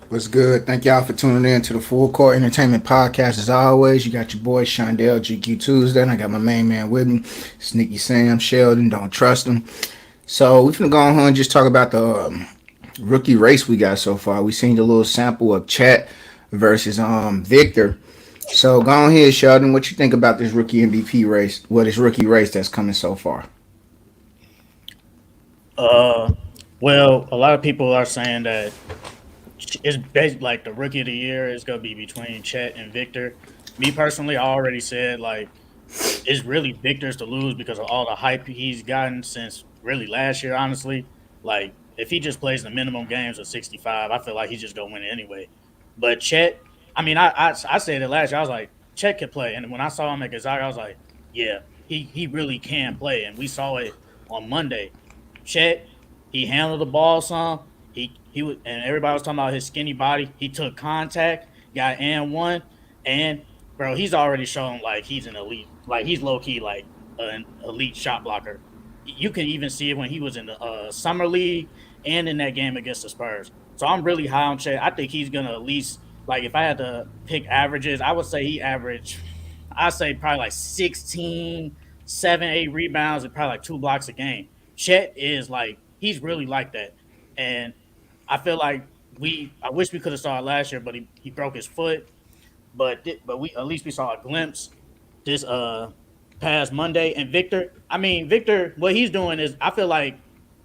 What's good? Thank y'all for tuning in to the Full Court Entertainment Podcast. As always, you got your boy Shondell GQ Tuesday, and I got my main man with me, Sneaky Sam Sheldon. Don't trust him. So we're gonna go on and just talk about the rookie race we got so far. We seen the little sample of Chet versus Victor. So go on here, Sheldon. What you think about this rookie MVP race? What is rookie race that's coming so far? Uh, well, a lot of people are saying that it's basically like the rookie of the year is going to be between Chet and Victor. Me personally, I already said like it's really Victor's to lose because of all the hype he's gotten since really last year. Honestly, like if he just plays the minimum games of 65, I feel like he's just gonna win it anyway. But Chet, I mean, I said it last year. I was like, Chet can play, and when I saw him at Gonzaga, I was like, yeah, he really can play, and we saw it on Monday. Chet, he handled the ball some. He was, and everybody was talking about his skinny body. He took contact, got and one, and bro, he's already shown like he's an elite, like he's low key like an elite shot blocker. You can even see it when he was in the summer league and in that game against the Spurs. So I'm really high on Chet. I think he's gonna at least like if I had to pick averages, I would say he averaged, I'd say probably like 16, 7, 8 rebounds and probably like 2 blocks a game. Chet is like he's really like that, and I feel like I wish we could have saw it last year, but he broke his foot. But we at least we saw a glimpse this past Monday. And Victor, I mean Victor, what he's doing is I feel like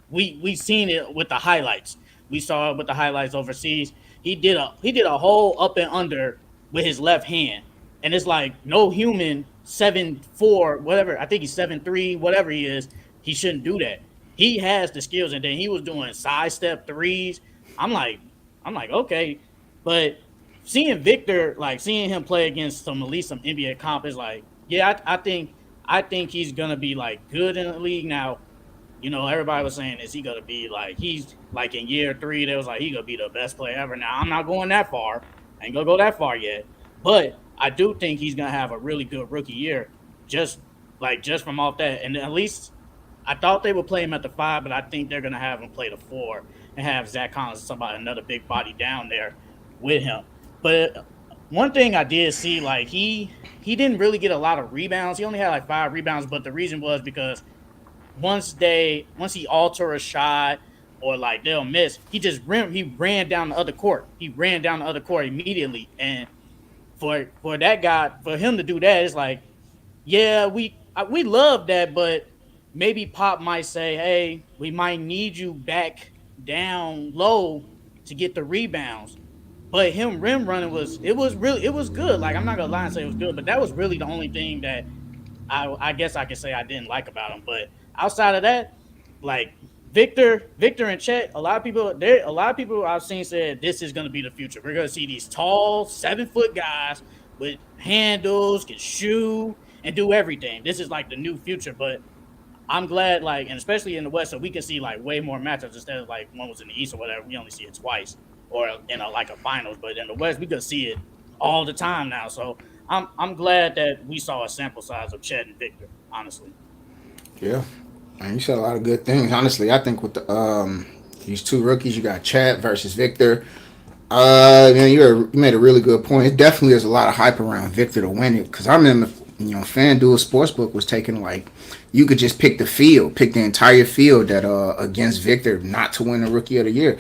we seen it with the highlights. We saw it with the highlights overseas. He did a whole up and under with his left hand, and it's like no human 7'4", whatever. I think he's 7'3", whatever he is. He shouldn't do that. He has the skills, and then he was doing side step threes. I'm like, I'm like, okay, but seeing Victor, like seeing him play against some at least some NBA comp is like, yeah, I think he's gonna be like good in the league now. Everybody was saying, is he gonna be like he's like in year three? They was like he gonna be the best player ever. Now I'm not going that far. I ain't gonna go that far yet, but I do think he's gonna have a really good rookie year, just just from off that. And at least I thought they would play him at the five, but I think they're gonna have him play the four and have Zach Collins, somebody another big body down there with him. But one thing I did see, like he didn't really get a lot of rebounds. He only had like 5 rebounds, but the reason was because once he alter a shot or like they'll miss, he ran down the other court. He ran down the other court immediately, and for that guy for him to do that, it's like yeah we love that, but maybe Pop might say, hey, we might need you back down low to get the rebounds. But him rim running it was good. Like I'm not gonna lie and say it was good, but that was really the only thing that I guess I could say I didn't like about him. But outside of that, like Victor and Chet, a lot of people I've seen said this is gonna be the future. We're gonna see these tall 7 foot guys with handles, can shoot and do everything. This is like the new future. But I'm glad, like, and especially in the West, so we can see like way more matchups instead of like one was in the East or whatever. We only see it twice, or in like a finals. But in the West, we can see it all the time now. So I'm glad that we saw a sample size of Chet and Victor. Honestly, Yeah, man, you said a lot of good things. Honestly, I think with these two rookies, you got Chad versus Victor. Man, you made a really good point. It definitely is a lot of hype around Victor to win it because I remember, FanDuel Sportsbook was taking like you could just pick the entire field that against Victor not to win the Rookie of the Year.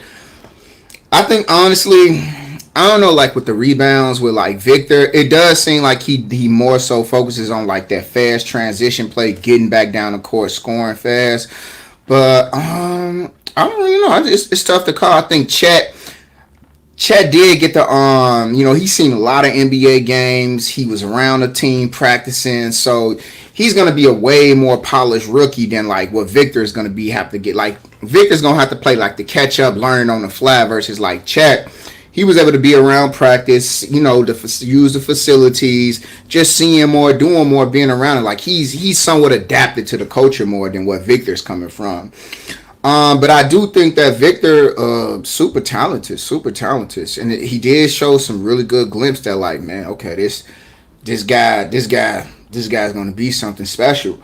I think honestly, I don't know, like with the rebounds with like Victor, it does seem like he more so focuses on like that fast transition play, getting back down the court, scoring fast. But I don't really know. It's tough to call. I think Chet did get the he's seen a lot of NBA games. He was around the team practicing, so he's gonna be a way more polished rookie than like what Victor is gonna be have to get. Like Victor's gonna have to play like the catch up, learn on the fly versus like Chet. He was able to be around practice, to use the facilities, just seeing more, doing more, being around it. Like he's somewhat adapted to the culture more than what Victor's coming from. But I do think that Victor, super talented, and he did show some really good glimpse that, like, man, okay, this guy's gonna be something special.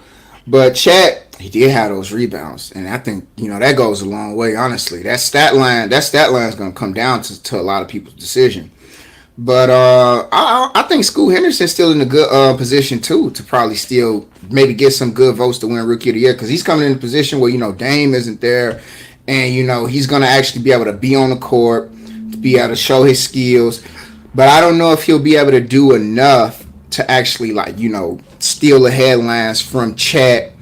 But Chet, he did have those rebounds, and I think that goes a long way. Honestly, that stat line is going to come down to a lot of people's decision. But I think Scoot Henderson's still in a good position too to probably still maybe get some good votes to win Rookie of the Year because he's coming in a position where Dame isn't there, and he's going to actually be able to be on the court, to be able to show his skills. But I don't know if he'll be able to do enough to actually steal the headlines from Chet,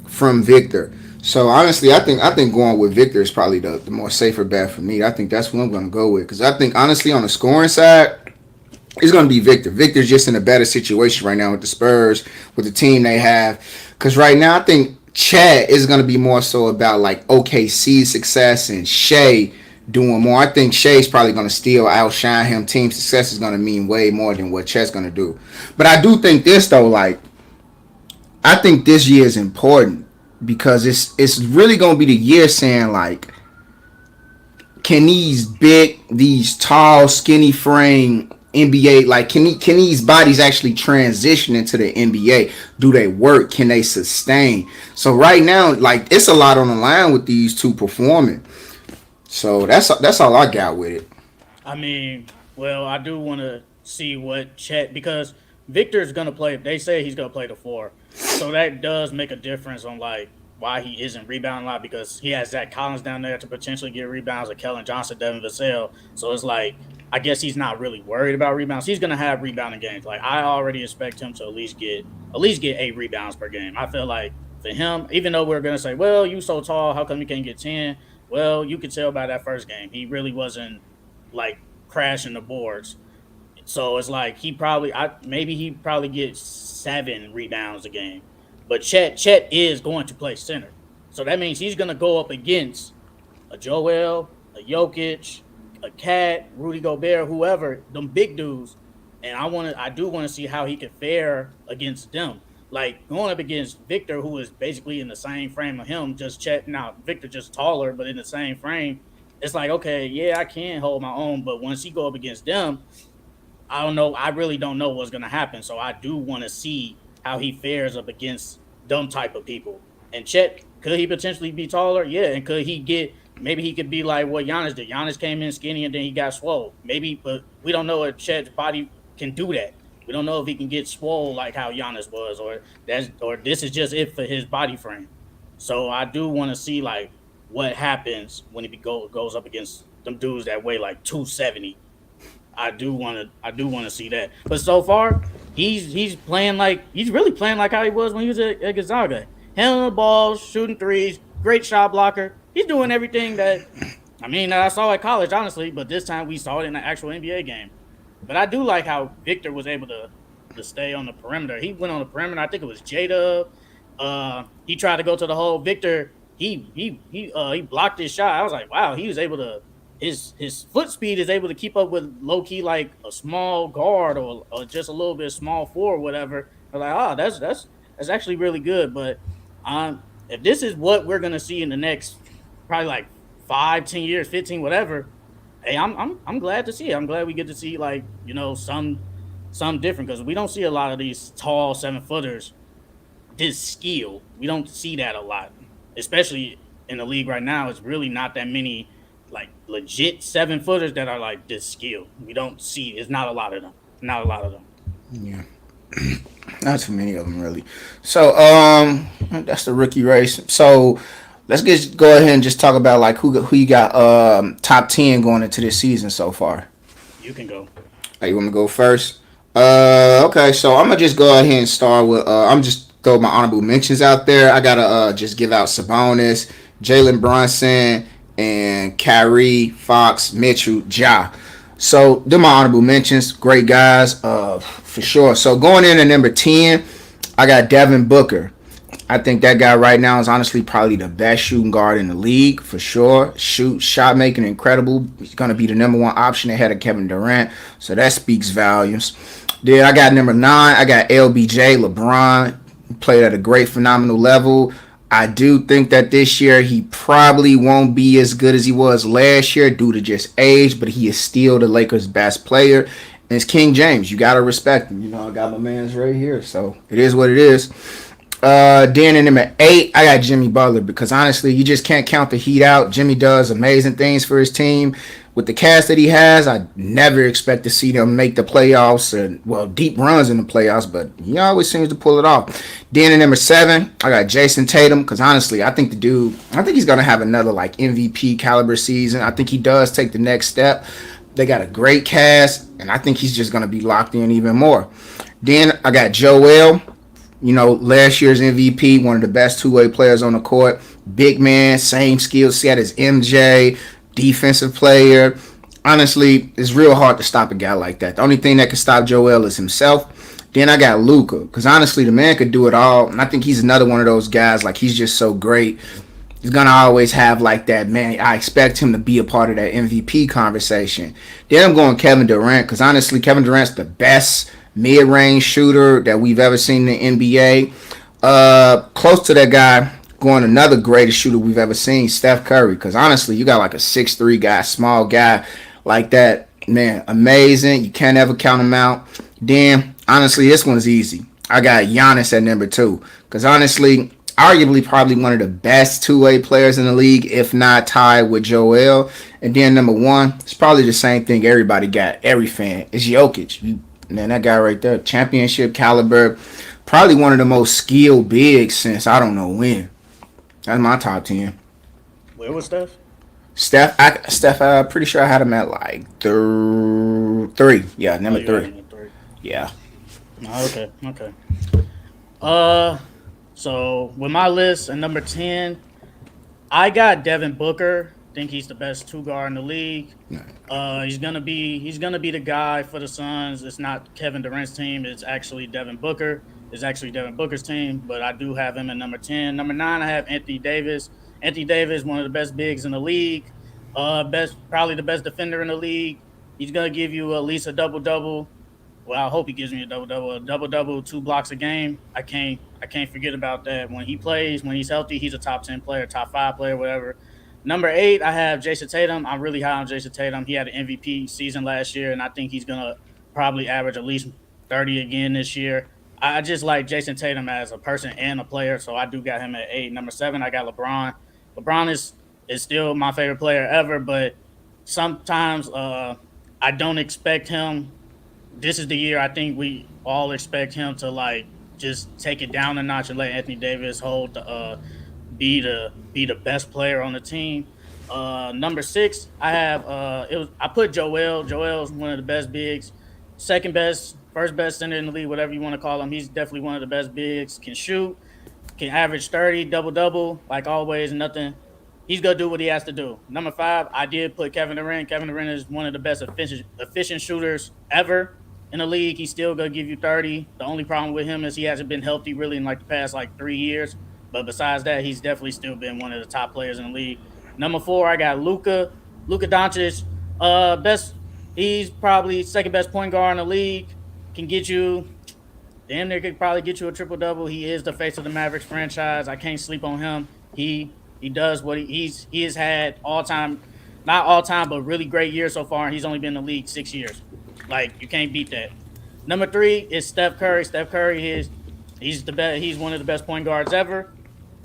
from Victor. So honestly, I think going with Victor is probably the more safer bet for me. I think that's what I'm going to go with because I think honestly on the scoring side, it's going to be Victor. Victor's just in a better situation right now with the Spurs, with the team they have. Because right now, I think Chet is going to be more so about like OKC's success and Shea doing more. I think Shea's probably going to still outshine him. Team success is going to mean way more than what Chet's going to do. But I do think this though, like I think this year is important because it's really going to be the year saying like, can these tall, skinny frame NBA, like can these bodies actually transition into the NBA? Do they work? Can they sustain? So right now, like it's a lot on the line with these two performing. So that's all I got with it. I mean, well, I do want to see what Chet because Victor's gonna play. They say he's gonna play the four, so that does make a difference on like why he isn't rebounding a lot because he has Zach Collins down there to potentially get rebounds, like Kellen Johnson, Devin Vassell. So it's like I guess he's not really worried about rebounds. He's gonna have rebounding games. Like I already expect him to at least get 8 rebounds per game. I feel like for him, even though we're gonna say, well, you so tall, how come you can't get 10? Well, you could tell by that first game he really wasn't like crashing the boards. So it's like maybe he probably gets 7 rebounds a game. But Chet is going to play center. So that means he's gonna go up against a Joel, a Jokic, a Cat, Rudy Gobert, whoever, them big dudes. And I do want to see how he could fare against them. Like going up against Victor, who is basically in the same frame of him, just Chet now Victor just taller, but in the same frame. It's like, okay, yeah, I can hold my own, but once he go up against them, I don't know. I really don't know what's gonna happen. So I do want to see how he fares up against dumb type of people. And Chet, could he potentially be taller? Yeah, and could he get? Maybe he could be like what Giannis did. Giannis came in skinny and then he got swole. Maybe, but we don't know if Chet's body can do that. We don't know if he can get swole like how Giannis was, or this is just it for his body frame. So I do want to see like what happens when goes up against them dudes that weigh like 270. I do want to see that. But so far, he's really playing like how he was when he was at Gonzaga. Handling the ball, shooting threes, great shot blocker. He's doing everything that I saw at college, honestly, but this time we saw it in the actual NBA game. But I do like how Victor was able to stay on the perimeter. He went on the perimeter. I think it was J-Dub. He tried to go to the hole. Victor, he blocked his shot. I was like, wow, he was able to. His foot speed is able to keep up with low key like a small guard or just a little bit small four or whatever. I was like, that's actually really good. But if this is what we're gonna see in the next probably like 5, 10 years, 15, whatever, hey, I'm glad to see it. I'm glad we get to see like some different because we don't see a lot of these tall 7-footers this skill. We don't see that a lot, especially in the league right now. It's really not that many like legit 7-footers that are like this skill. We don't see. It's not a lot of them. Not a lot of them. Yeah. Not too many of them really. So that's the rookie race. So let's go ahead and just talk about like who you got top 10 going into this season so far. You can go. You want me to go first? Okay, so I'm gonna just go ahead and start with I'm just throw my honorable mentions out there. I gotta just give out Sabonis, Jalen Brunson, and Kyrie, Fox, Mitchell, Ja. So they're my honorable mentions. Great guys, for sure. So going in at number 10, I got Devin Booker. I think that guy right now is honestly probably the best shooting guard in the league for sure. Shot making incredible. He's gonna be the number 1 option ahead of Kevin Durant. So that speaks volumes. Then I got number 9. I got LBJ, LeBron. Played at a great, phenomenal level. I do think that this year he probably won't be as good as he was last year due to just age, but he is still the Lakers' best player. And it's King James. You got to respect him. I got my man's right here. So it is what it is. Then in number 8, I got Jimmy Butler because honestly, you just can't count the Heat out. Jimmy does amazing things for his team. With the cast that he has, I never expect to see them make the playoffs and well deep runs in the playoffs, but he always seems to pull it off. Then in number 7, I got Jason Tatum because honestly, I think he's gonna have another like MVP caliber season. I think he does take the next step. They got a great cast, and I think he's just gonna be locked in even more. Then I got Joel. Last year's MVP, one of the best two-way players on the court. Big man, same skill set as MJ, defensive player. Honestly, it's real hard to stop a guy like that. The only thing that can stop Joel is himself. Then I got Luka, because honestly, the man could do it all. And I think he's another one of those guys, like he's just so great. He's going to always have like that, man. I expect him to be a part of that MVP conversation. Then I'm going Kevin Durant, because honestly, Kevin Durant's the best mid-range shooter that we've ever seen in the NBA. Close to that guy, going another greatest shooter we've ever seen, Steph Curry. Because honestly, you got like a 6'3" guy, small guy like that. Man, amazing. You can't ever count him out. Then, honestly, this one's easy. I got Giannis at number 2. Because honestly, arguably probably one of the best two-way players in the league, if not tied with Joel. And then number 1, it's probably the same thing everybody got, every fan. It's Jokic. Man, that guy right there, championship caliber, probably one of the most skilled bigs since I don't know when. That's my top 10. Where was Steph? Steph, pretty sure I had him at like 3. Yeah, number 3. Yeah. Oh, okay. So with my list at number 10, I got Devin Booker. Think he's the best 2 guard in the league. He's gonna be the guy for the Suns. It's not Kevin Durant's team. It's actually Devin Booker. It's actually Devin Booker's team, but I do have him at number 10. Number 9, I have Anthony Davis. Anthony Davis, one of the best bigs in the league. Probably the best defender in the league. He's gonna give you at least a double-double. Well, I hope he gives me a double-double, 2 blocks a game. I can't forget about that. When he plays, when he's healthy, he's a top 10 player, top 5 player, whatever. Number 8, I have Jason Tatum. I'm really high on Jason Tatum. He had an MVP season last year, and I think he's going to probably average at least 30 again this year. I just like Jason Tatum as a person and a player, so I do got him at 8. Number 7, I got LeBron. LeBron is still my favorite player ever, but sometimes I don't expect him. This is the year I think we all expect him to, like, just take it down a notch and let Anthony Davis hold the be the best player on the team. Number 6, I have I put Joel. Joel's one of the best bigs, second best, first best center in the league, whatever you want to call him. He's definitely one of the best bigs. Can shoot, can average 30, double like always. Nothing. He's gonna do what he has to do. Number 5, I did put Kevin Durant. Kevin Durant is one of the best efficient shooters ever in the league. He's still gonna give you 30. The only problem with him is he hasn't been healthy really in like the past 3 years. But besides that, he's definitely still been one of the top players in the league. Number 4, I got Luka. Luka Doncic, he's probably second best point guard in the league. Can get you, damn near could probably get you a triple-double. He is the face of the Mavericks franchise. I can't sleep on him. He does what he has had all-time, not all-time, but really great years so far, and he's only been in the league 6 years. Like, you can't beat that. Number 3 is Steph Curry. Steph Curry he's the best. He's one of the best point guards ever.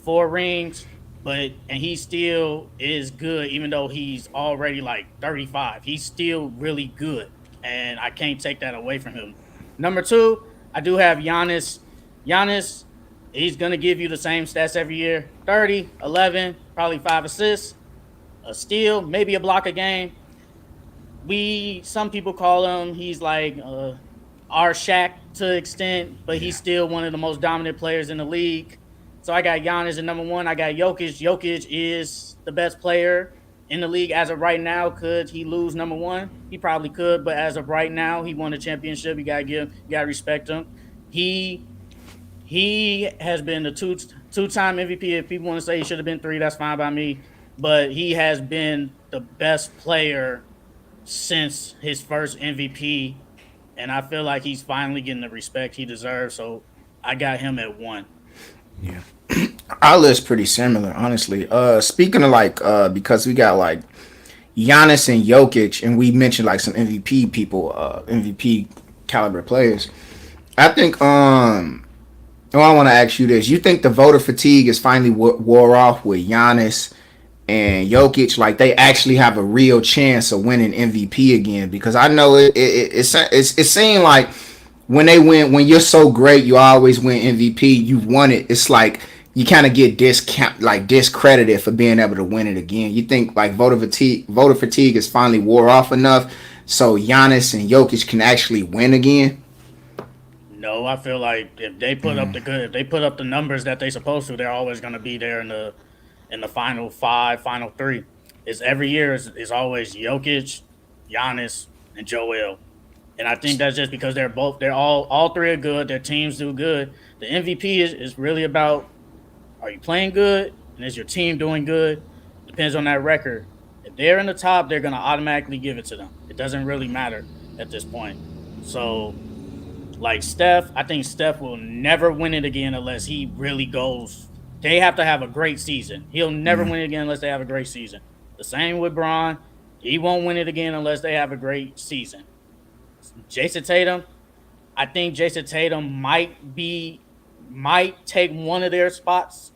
4 rings, and he still is good, even though he's already like 35. He's still really good, and I can't take that away from him. Number 2, I do have Giannis. Giannis, he's going to give you the same stats every year. 30, 11, probably 5 assists, a steal, maybe a block a game. Some people call him, he's like our Shaq to an extent, but he's still one of the most dominant players in the league. So I got Giannis at number 1. I got Jokic. Jokic is the best player in the league as of right now. Could he lose number 1? He probably could, but as of right now, he won the championship. You gotta respect him. He has been the two-time MVP. If people want to say he should have been 3, that's fine by me. But he has been the best player since his first MVP, and I feel like he's finally getting the respect he deserves. So I got him at 1. Yeah. Our list pretty similar, honestly. Speaking of because we got like Giannis and Jokic, and we mentioned like some MVP people, MVP caliber players. I think Well, I want to ask you this: you think the voter fatigue is finally wore off with Giannis and Jokic? Like they actually have a real chance of winning MVP again? Because I know it seemed like when they win, when you're so great, you always win MVP. You've won it. It's like you kind of get discredited for being able to win it again. You think like voter fatigue is finally wore off enough so Giannis and Jokic can actually win again? No, I feel like if they put up the numbers that they supposed to, they're always going to be there in the final five, final three. It's every year is always Jokic, Giannis, and Joel. And I think that's just because they're all three are good. Their teams do good. The MVP is really about, are you playing good and is your team doing good? Depends on that record. If they're in the top, they're gonna automatically give it to them. It doesn't really matter at this point. So like Steph, I think Steph will never win it again unless he really goes. They have to have a great season. He'll never win it again unless they have a great season. The same with Bron. He won't win it again unless they have a great season. Jason Tatum, I think Jason Tatum might take one of their spots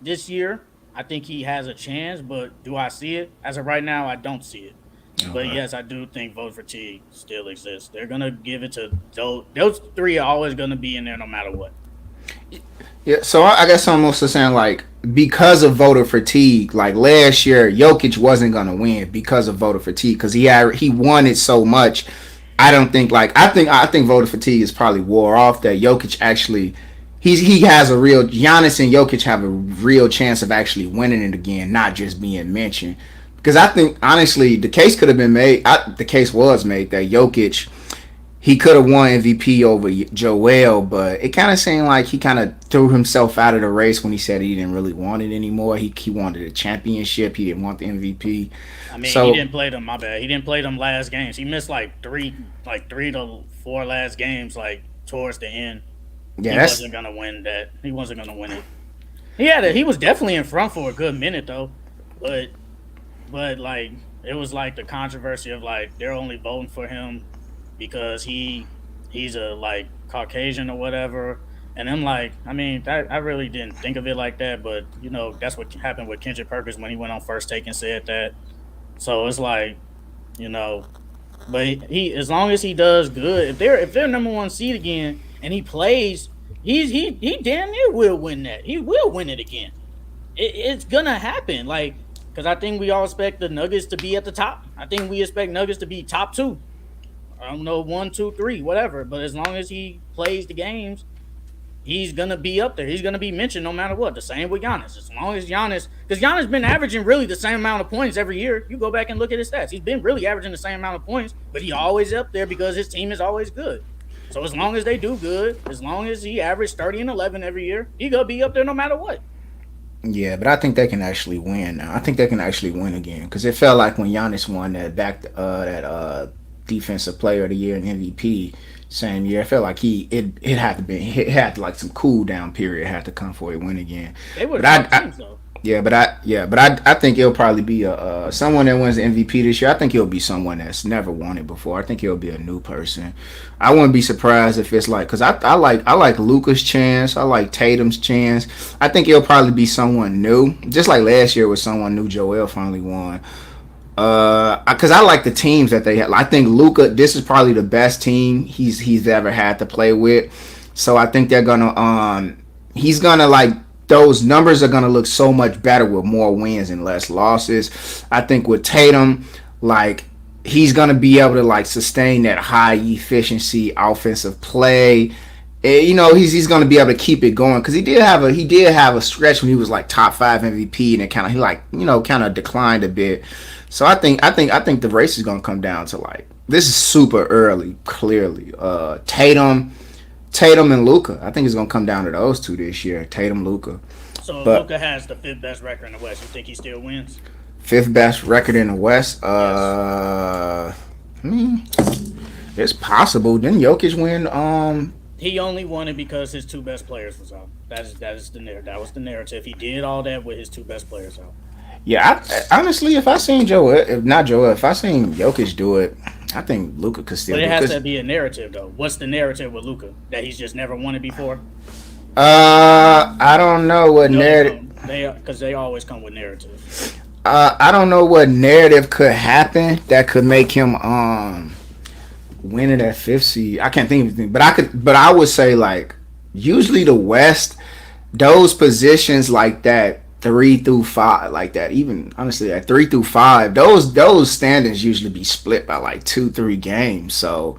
this year. I think he has a chance, but do I see it? As of right now, I don't see it. Okay. But yes, I do think vote fatigue still exists. They're gonna give it to those three are always gonna be in there no matter what. Yeah, so I guess I'm also saying like because of voter fatigue, like last year, Jokic wasn't gonna win because of voter fatigue because he won it so much. I don't think like I think voter fatigue is probably wore off. That Jokic actually he has a real Giannis and Jokic have a real chance of actually winning it again, not just being mentioned. Because I think honestly the case could have been made. The case was made that Jokic he could have won MVP over Joel, but it kind of seemed like he kind of threw himself out of the race when he said he didn't really want it anymore. He wanted a championship. He didn't want the MVP. I mean, he didn't play them. My bad. He didn't play them last games. He missed like three to four last games, like towards the end. Yeah, he wasn't gonna win that. He wasn't gonna win it. He was definitely in front for a good minute though, but like it was like the controversy of like they're only voting for him because he's a like Caucasian or whatever. And I'm like, I mean, I really didn't think of it like that, but you know, that's what happened with Kendrick Perkins when he went on First Take and said that. So it's like, you know, but he as long as he does good, if they're number one seed again and he plays, he damn near will win that. He will win it again. It's gonna happen, like because I think we all expect the Nuggets to be at the top. I think we expect Nuggets to be top two. I don't know 1, 2, 3, whatever. But as long as he plays the games, he's gonna be up there. He's gonna be mentioned no matter what. The same with Giannis. As long as because Giannis been averaging really the same amount of points every year. You go back and look at his stats. He's been really averaging the same amount of points, but he always up there because his team is always good. So as long as they do good, as long as he averaged 30 and 11 every year, he gonna be up there no matter what. Yeah, but I think they can actually win now. I think they can actually win again because it felt like when Giannis won that Defensive Player of the Year and MVP same year, I felt like it had to like some cool down period had to come for a win again. They were teams though. But I think it'll probably be someone that wins the MVP this year. I think it'll be someone that's never won it before. I think it'll be a new person. I wouldn't be surprised if it's like because I like Luka's chance. I like Tatum's chance. I think it'll probably be someone new, just like last year with someone new. Joel finally won. Because I like the teams that they have. I think Luka, this is probably the best team he's ever had to play with. So I think they're gonna he's gonna like those numbers are gonna look so much better with more wins and less losses. I think with Tatum, like he's gonna be able to like sustain that high efficiency offensive play. And, you know he's gonna be able to keep it going because he did have a stretch when he was like top 5 MVP and it kind of declined a bit. So I think the race is gonna come down to like this is super early, clearly. Tatum and Luka. I think it's gonna come down to those two this year. Tatum, Luka. So Luka has the 5th best record in the West. You think he still wins? 5th best record in the West. Yes. It's possible. Didn't Jokic win? He only won it because his 2 best players was out. That was the narrative. He did all that with his 2 best players out. Yeah, honestly, if I seen Jokic do it, I think Luka could still. But it has to be a narrative, though. What's the narrative with Luka? That he's just never won it before? I don't know what No, they narrative. don't. They because they always come with narrative. I don't know what narrative could happen that could make him winning that fifth seed. I can't think of anything, but I would say like usually the West, those positions like that 3 through 5, like that, even honestly at 3 through 5, those standings usually be split by like 2 3 games. So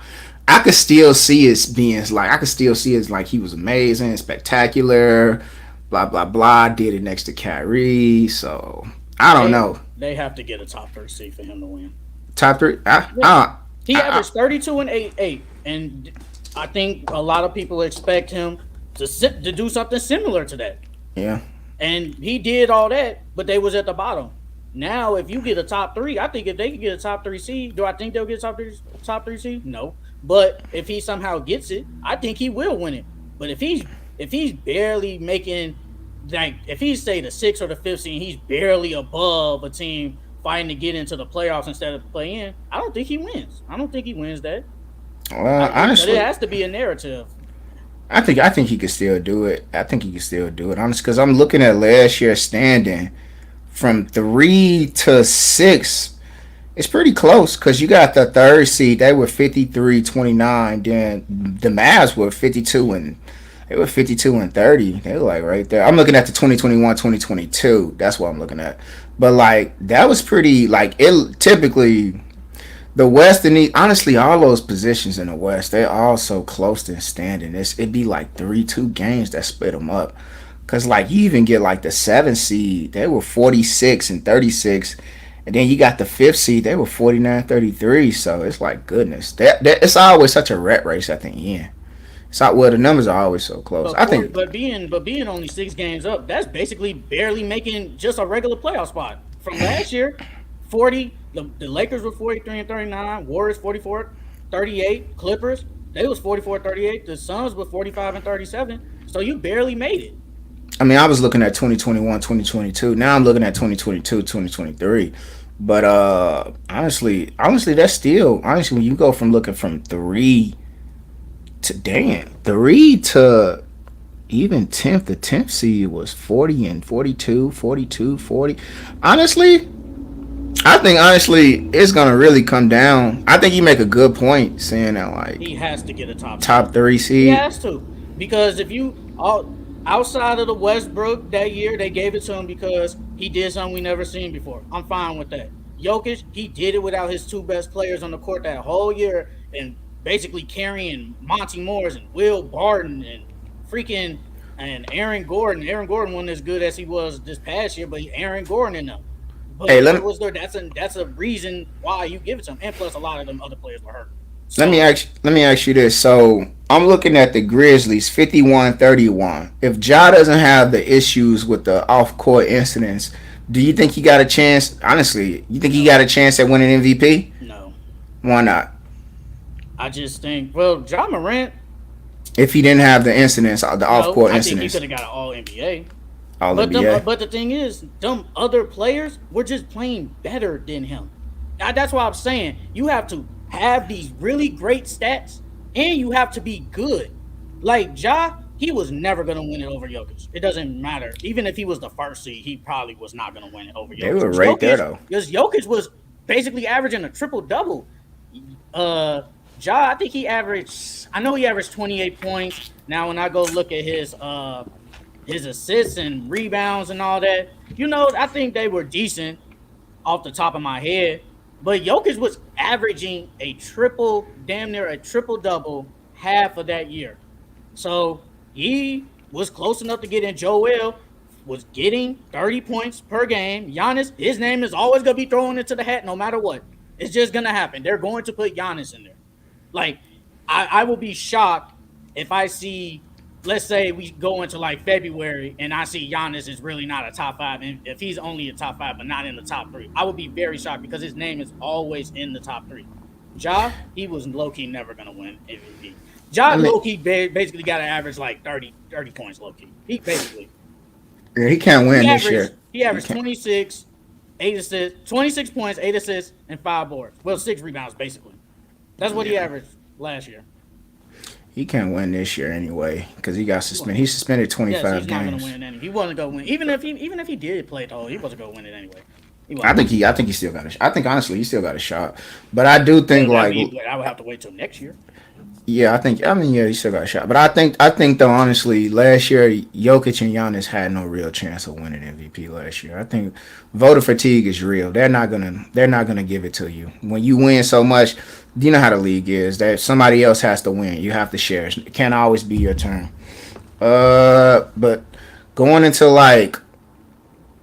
I could still see it being like I could still see it like he was amazing, spectacular, blah blah blah. Did it next to Kyrie, so I don't They know. they have to get a top three seed for him to win. Top three, Yeah, he averaged 32 and 8, and I think a lot of people expect him to do something similar to that. yeah. And he did all that, but they was at the bottom. Now, if you get a top three, I think if they can get a top three seed, do I think they'll get a top three seed? No. But if he somehow gets it, I think he will win it. But if he's barely making like if he's say the sixth or the fifth seed, he's barely above a team fighting to get into the playoffs instead of play in. I don't think he wins. I don't think he wins that. But it Honestly, has to be a narrative. I think he could still do it. I think he could still do it. Honestly, because I'm looking at last year's standing from 3 to 6. It's pretty close because you got the third seed. They were 53-29. Then the Mavs were 52 and they were 52 and 30. They were like right there. I'm looking at the 2021-2022. That's what I'm looking at. But like that was pretty like it typically the West and the honestly all those positions in the West they're all so close to standing. It'd be like 3 2 games that split them up. Cause like you even get like the 7th seed, they were 46 and 36, and then you got the 5th seed, they were 49-33. So it's like goodness, that it's always such a rat race at the end. It's not well the numbers are always so close. But I for, think but being only 6 games up, that's basically barely making just a regular playoff spot. From last year, 40 the Lakers were 43 and 39, Warriors 44-38, Clippers, they was 44-38, the Suns were 45 and 37. So you barely made it. I mean I was looking at 2021-2022. Now I'm looking at 2022-2023. But honestly, that's still honestly when you go from looking from 3 to even 10th. The 10th seed was 40 and 42, 42, 40. Honestly, I think honestly it's gonna really come down. I think you make a good point saying that like He has to get a top seed. top three He seed. has to. Because if you all outside of the Westbrook that year, they gave it to him because he did something we never seen before. I'm fine with that. Jokic, he did it without his two best players on the court that whole year and basically carrying Monty Morris and Will Barton and freaking and Aaron Gordon. Aaron Gordon wasn't as good as he was this past year, but Aaron Gordon in them. Hey, But it was there. That's a reason why you give it to him. And plus, a lot of them other players were hurt. So let me ask you this. So I'm looking at the Grizzlies 51-31. If Ja doesn't have the issues with the off court incidents, do you think he got a chance? Honestly, you think he no, got a chance at winning MVP? no. Why not? I just think John Morant. If he didn't have the incidents, the off No, court I think he incidents, could have got an All NBA. all But NBA. the thing is, them other players were just playing better than him. That's why I'm saying you have to have these really great stats, and you have to be good. Like Ja, he was never gonna win it over Jokic. It doesn't matter. Even if he was the first seed, he probably was not gonna win it over They Jokic. were right there though. Because Jokic was basically averaging a triple double. Uh, Ja, I think he averaged. I know he averaged 28 points. Now, when I go look at his assists and rebounds and all that, I think they were decent off the top of my head. But Jokic was averaging a triple, damn near a triple double half of that year. So he was close enough to get in. Joel was getting 30 points per game. Giannis, his name is always going to be thrown into the hat no matter what. It's just going to happen. They're going to put Giannis in there. Like, I will be shocked if I see, let's say we go into like February and I see Giannis is really not a top five. And if he's only a top five, but not in the top three, I would be very shocked because his name is always in the top three. Ja, he was low-key never going to win MVP. Ja, I mean, low-key basically got to average like 30 points low-key. He basically. yeah, he can't win this year. He averaged 26, 8 assists, 26 points, 8 assists, and 5 boards. Well, 6 rebounds basically. That's what he averaged last year. He can't win this year anyway because he got He won't. suspended. He suspended Yes, 25 he's not gonna games. win any. He wasn't gonna win. Even if he did play it all, he wasn't gonna win it anyway. He I wasn't. think he. I think he still got a. I think honestly, he still got a shot. But I do think Well, that like, means I would have to wait till next year. yeah, I think. I mean, yeah, he still got a shot. But I think though, honestly, last year Jokic and Giannis had no real chance of winning MVP last year. I think voter fatigue is real. They're not gonna give it to you when you win so much. You know how the league is. That somebody else has to win. You have to share. It can't always be your turn. But going into like,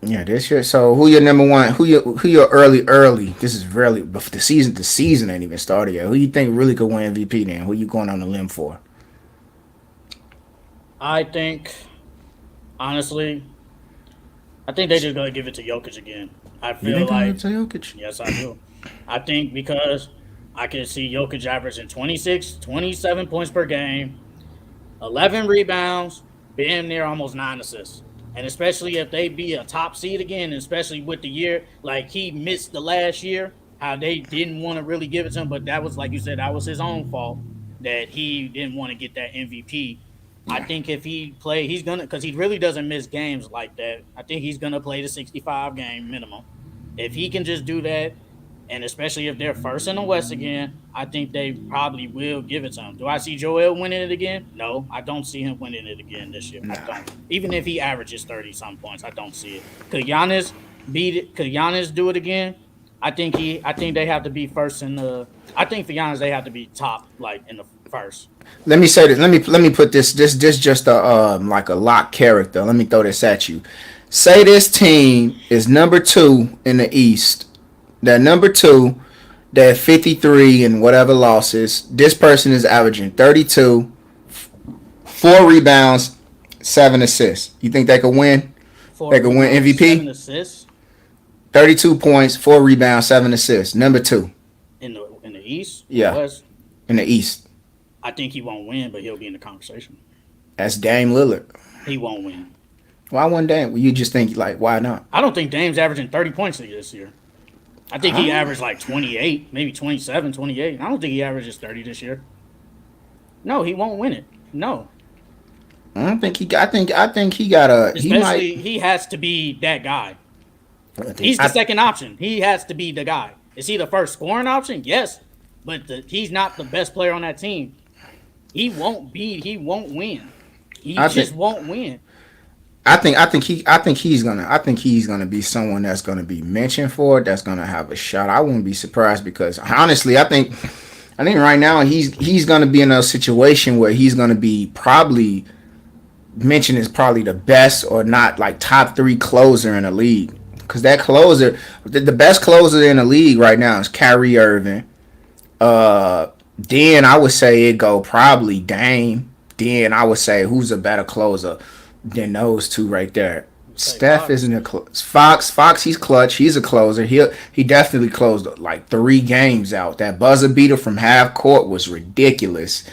yeah, this year. So who your number one? Who your early? This is really but the season ain't even started yet. Who you think really could win MVP then? Who you going on the limb for? I think, honestly, I think they just gonna give it to Jokic again. I You feel think I'm like gonna tell Jokic? yes, I do. I think because I can see Jokic averaging 26, 27 points per game, 11 rebounds, being near almost 9 assists. And especially if they be a top seed again, especially with the year, like he missed the last year, how they didn't want to really give it to him, but that was, like you said, that was his own fault that he didn't want to get that MVP. I Yeah, think if he play, he's gonna because he really doesn't miss games like that. I think he's gonna play the 65 game minimum. If he can just do that, and especially if they're first in the West again, I think they probably will give it to him. Do I see Joel winning it again? No, I don't see him winning it again this year. I nah. don't. Even if he averages 30 some points, I don't see it. Could Giannis beat it? Could Giannis do it again? I think they have to be first in the. I think for Giannis they have to be top like in the first. Let me say this. Let me put this just a like a lock character. Let me throw this at you. Say this team is number two in the East. That number two, that 53 and whatever losses. This person is averaging 32, 4 rebounds, 7 assists. You think they could win? They Four could win rebounds, seven MVP. assists 32 points, 4 rebounds, 7 assists. Number two. in the East or the Yeah, West. in the East. I think he won't win, but he'll be in the conversation. That's Dame Lillard. He won't win. Why one Dame? Well, you just think like why not? I don't think Dame's averaging 30 points this year. I think he I averaged like 28, maybe 27, 28. I don't think he averages 30 this year. No, he won't win it. No. I don't think he. I think he got a. He might. Especially, he has to be that guy. I think. He's the second option. He has to be the guy. Is he the first scoring option? Yes. But he's not the best player on that team. He won't win. He I just think. won't win. I think he's gonna be someone that's gonna be mentioned for it. That's gonna have a shot. I wouldn't be surprised because honestly, I think right now he's gonna be in a situation where he's gonna be probably mentioned as probably the best or not like top three closer in the league. Because that closer, the best closer in the league right now is Kyrie Irving. Then I would say it go probably Dame. Then I would say who's a better closer than those two right there. Say Steph Fox. isn't a Fox. He's clutch. He's a closer. He definitely closed like 3 games out. That buzzer beater from half court was ridiculous.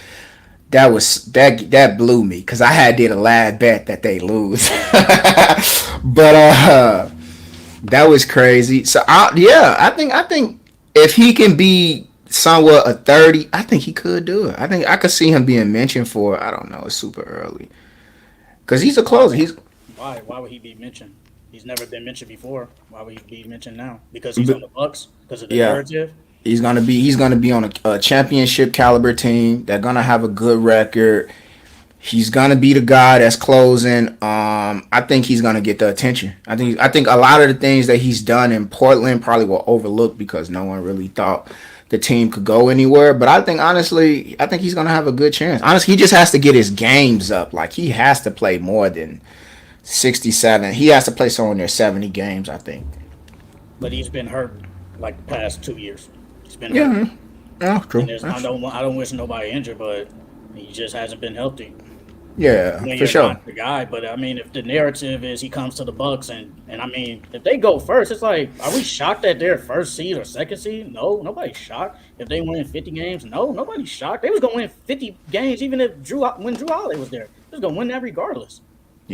That blew me because I had did a live bet that they lose, but that was crazy. So yeah, I think if he can be somewhat a 30, I think he could do it. I think I could see him being mentioned for. I don't know, it's super early because he's a closer. Why? He's Why? Why would he be mentioned? He's never been mentioned before. Why would he be mentioned now? Because he's on the Bucks. Because of the yeah. narrative. He's gonna be on a championship caliber team. They're gonna have a good record. He's gonna be the guy that's closing. I think he's gonna get the attention. I think a lot of the things that he's done in Portland probably were overlooked because no one really thought the team could go anywhere. But I think honestly, I think he's gonna have a good chance. Honestly, he just has to get his games up. Like he has to play more than 67. He has to play somewhere near 70 games. I think. But he's been hurt like the past 2 years. He's been hurt. Yeah, yeah, true. And I don't wish nobody injured, but he just hasn't been healthy. Yeah, When for you're sure. not the guy. But I mean, if the narrative is he comes to the Bucks and I mean, if they go first, it's like, are we shocked that they're first seed or second seed? No, nobody's shocked. If they win 50 games, no, nobody's shocked. They was gonna win 50 games even if when Drew Holiday was there. They was gonna win that regardless.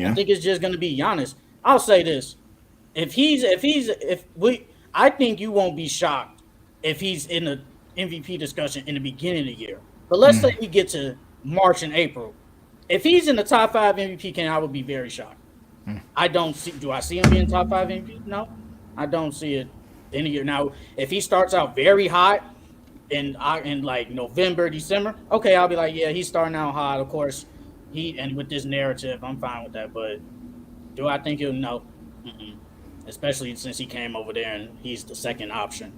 I Yeah. think it's just gonna be Giannis. I'll say this: if we, I think you won't be shocked if he's in the MVP discussion in the beginning of the year. But let's say we get to March and April. If he's in the top 5 MVP can I would be very shocked. I don't see. Do I see him being top 5 MVP? No, I don't see it any year. Now, if he starts out very hot in like November, December, okay, I'll be like, yeah, he's starting out hot. Of course, and with this narrative, I'm fine with that. But do I think he'll no? Mm-mm. Especially since he came over there and he's the second option.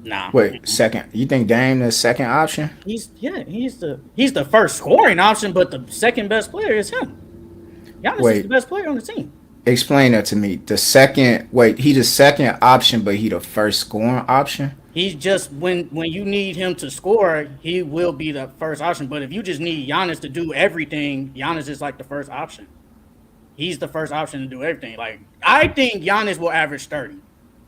Nah. Wait, second. You think Dame the second option? He's the first scoring option, but the second best player is him. Giannis is the best player on the team. Explain that to me. He the second option, but he the first scoring option? He's just when you need him to score, he will be the first option. But if you just need Giannis to do everything, Giannis is like the first option. He's the first option to do everything. Like I think Giannis will average 30.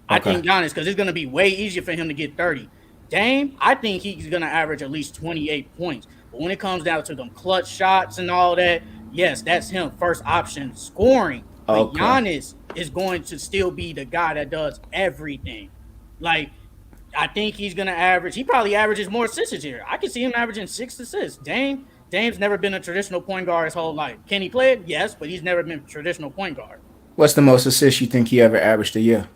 I think Giannis, because it's going to be way easier for him to get 30. Dame, I think he's going to average at least 28 points. But when it comes down to them clutch shots and all that, yes, that's him, first option scoring. But Giannis is going to still be the guy that does everything. Like, I think he's going to average, he probably averages more assists this year. I can see him averaging 6 assists. Dame's never been a traditional point guard his whole life. Can he play it? Yes, but he's never been a traditional point guard. What's the most assists you think he ever averaged a year?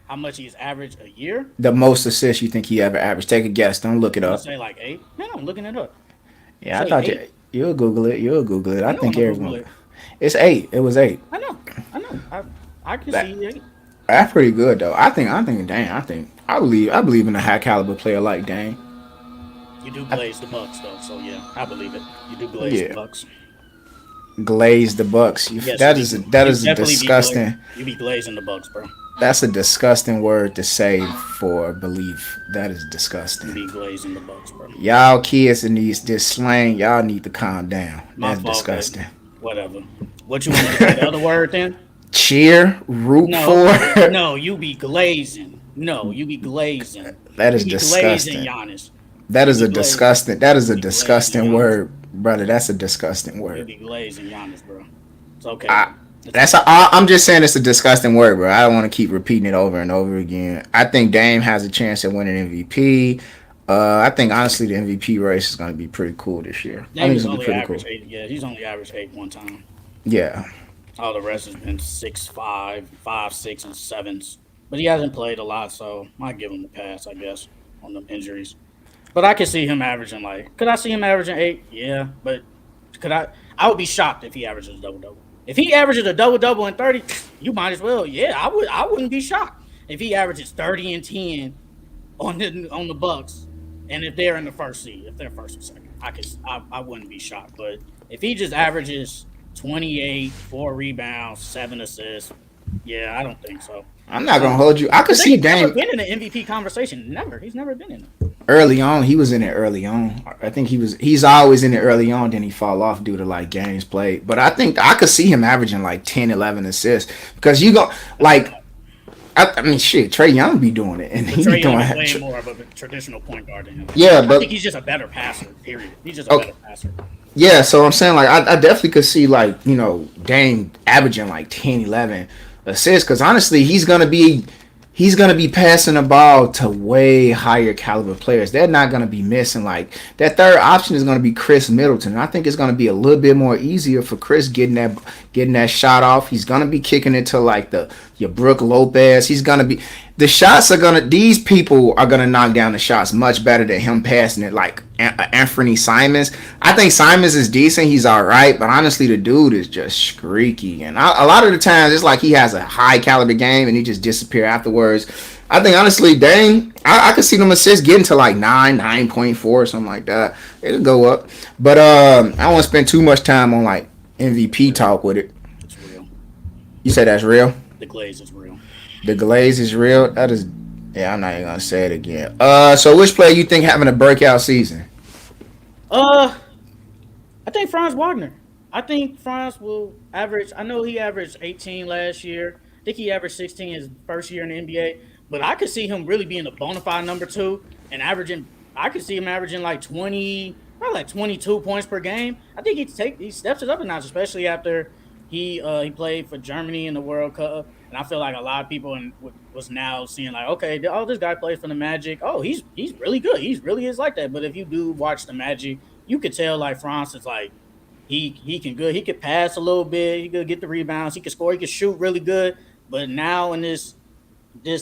How much he's averaged a year? The most assists you think he ever averaged? Take a guess. Don't look it up. Say like 8. Man, I'm looking it up. Yeah, I thought you'll Google it. I think everyone. It's 8. It was 8. I know. I can see 8. That's pretty good though. I think Dame. I believe in a high caliber player like Dame. You do glaze the Bucks though, so yeah, I believe it. You do glaze the Bucks. Glaze the Bucks. That is a disgusting. You be glazing the Bucks, bro. That's a disgusting word to say for belief. That is disgusting. You be glazing the Bucks, bro. Y'all kids in this slang, y'all need to calm down. That's disgusting. Baby. Whatever. What you want to say the other word then? Cheer, root for. No, you be glazing. No, you be glazing. That is disgusting. Glazing Giannis. That is a disgusting word, brother. That's a disgusting word. You be glazing Giannis, bro. It's okay. I'm just saying it's a disgusting word, bro. I don't want to keep repeating it over and over again. I think Dame has a chance at winning MVP. I think honestly the MVP race is going to be pretty cool this year. I think it's going to be pretty cool. 8. Yeah, he's only averaged 8 one time. Yeah. All the rest has been 6, 5, 6, and 7s. But he hasn't played a lot, so I give him a pass, I guess, on the injuries. But I could see him averaging could I see him averaging 8? Yeah, but I would be shocked if he averages a double-double. If he averages a double-double and 30, you might as well. Yeah, I wouldn't be shocked if he averages 30 and 10 on the Bucks, and if they're in the first seed, if they're first or second, I wouldn't be shocked. But if he just averages 28, 4 rebounds, 7 assists, yeah, I don't think so. I'm not gonna hold you. I could see Dame. He's never been in the MVP conversation. Never. He's never been in it. Early on, he was in it early on. I think he's always in it early on, then he fall off due to games played. But I think I could see him averaging 10, 11 assists because you go I mean shit, Trae Young be doing it and he's doing way more of a traditional point guard than him. Yeah, but I think he's just a better passer, period. He's just a better passer. Yeah, so I'm saying I definitely could see Dame averaging 10, 11 assists because honestly he's gonna be passing the ball to way higher caliber players. They're not gonna be missing that third option is gonna be Chris Middleton. I think it's gonna be a little bit more easier for Chris getting that shot off. He's gonna be kicking it to your Brook Lopez. These people are gonna knock down the shots much better than him passing it Anthony Simons. I think Simons is decent. He's all right, but honestly, the dude is just streaky. And a lot of the times, it's like he has a high caliber game and he just disappear afterwards. I think honestly, Dame, I could see them assists getting to 9.4 or something like that. It'll go up, but I don't want to spend too much time on MVP talk with it. It's real. You said that's real? The glaze is real. The glaze is real. That is. Yeah, I'm not even gonna say it again. So which player you think having a breakout season? I think Franz Wagner. I think Franz will average. I know he averaged 18 last year. I think he averaged 16 his first year in the NBA. But I could see him really being a bona fide number 2 and averaging. I could see him averaging 20, probably 22 points per game. I think he steps it up a notch, especially after he played for Germany in the World Cup. And I feel like a lot of people was now seeing okay, this guy plays for the Magic. Oh, he's really good. He really is like that. But if you do watch the Magic, you could tell like Franz is like he could pass a little bit, he could get the rebounds, he could score, he could shoot really good. But now in this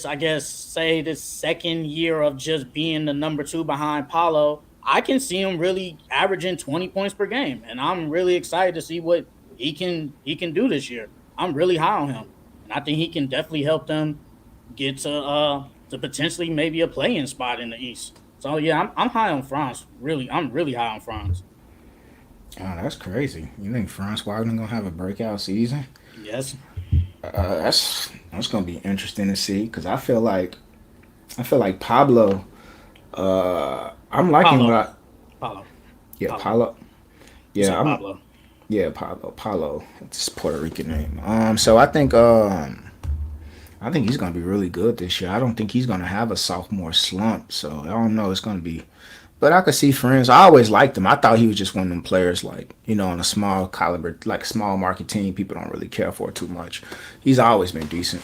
I guess say this second year of just being the number two behind Paulo, I can see him really averaging 20 points per game, and I'm really excited to see what he can do this year. I'm really high on him, and I think he can definitely help them get to potentially maybe a play-in spot in the East. So yeah, I'm high on Franz. Really, I'm really high on Franz. Oh, that's crazy. You think Franz Wagner gonna have a breakout season? Yes, That's gonna be interesting to see because I feel like Pablo. I'm liking what Paulo, I Paulo, yeah Paulo. Paulo. You Yeah, said I'm Pablo. yeah Paulo. It's a Puerto Rican name. So I think he's gonna be really good this year. I don't think he's gonna have a sophomore slump. So I don't know. It's gonna be. But I could see friends. I always liked him. I thought he was just one of them players, like on a small caliber, like small market team. People don't really care for too much. He's always been decent.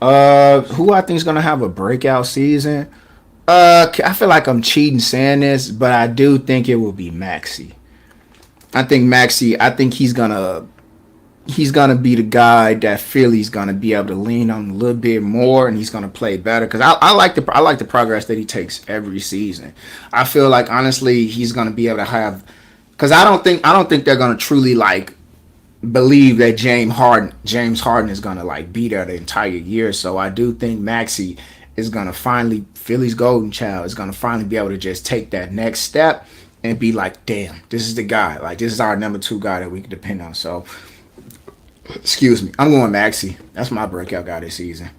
Who I think is gonna have a breakout season? I feel like I'm cheating saying this, but I do think it will be Maxi. I think Maxi. I think he's gonna be the guy that Philly's gonna be able to lean on a little bit more, and he's gonna play better. Because I like the progress that he takes every season. I feel like honestly he's gonna be able to have. Because I don't think they're gonna truly like believe that James Harden is gonna like be there the entire year. So I do think Maxi is gonna finally Philly's golden child is gonna finally be able to just take that next step and be like, damn, this is the guy. Like this is our number two guy that we can depend on. So excuse me, I'm going Maxi. That's my breakout guy this season.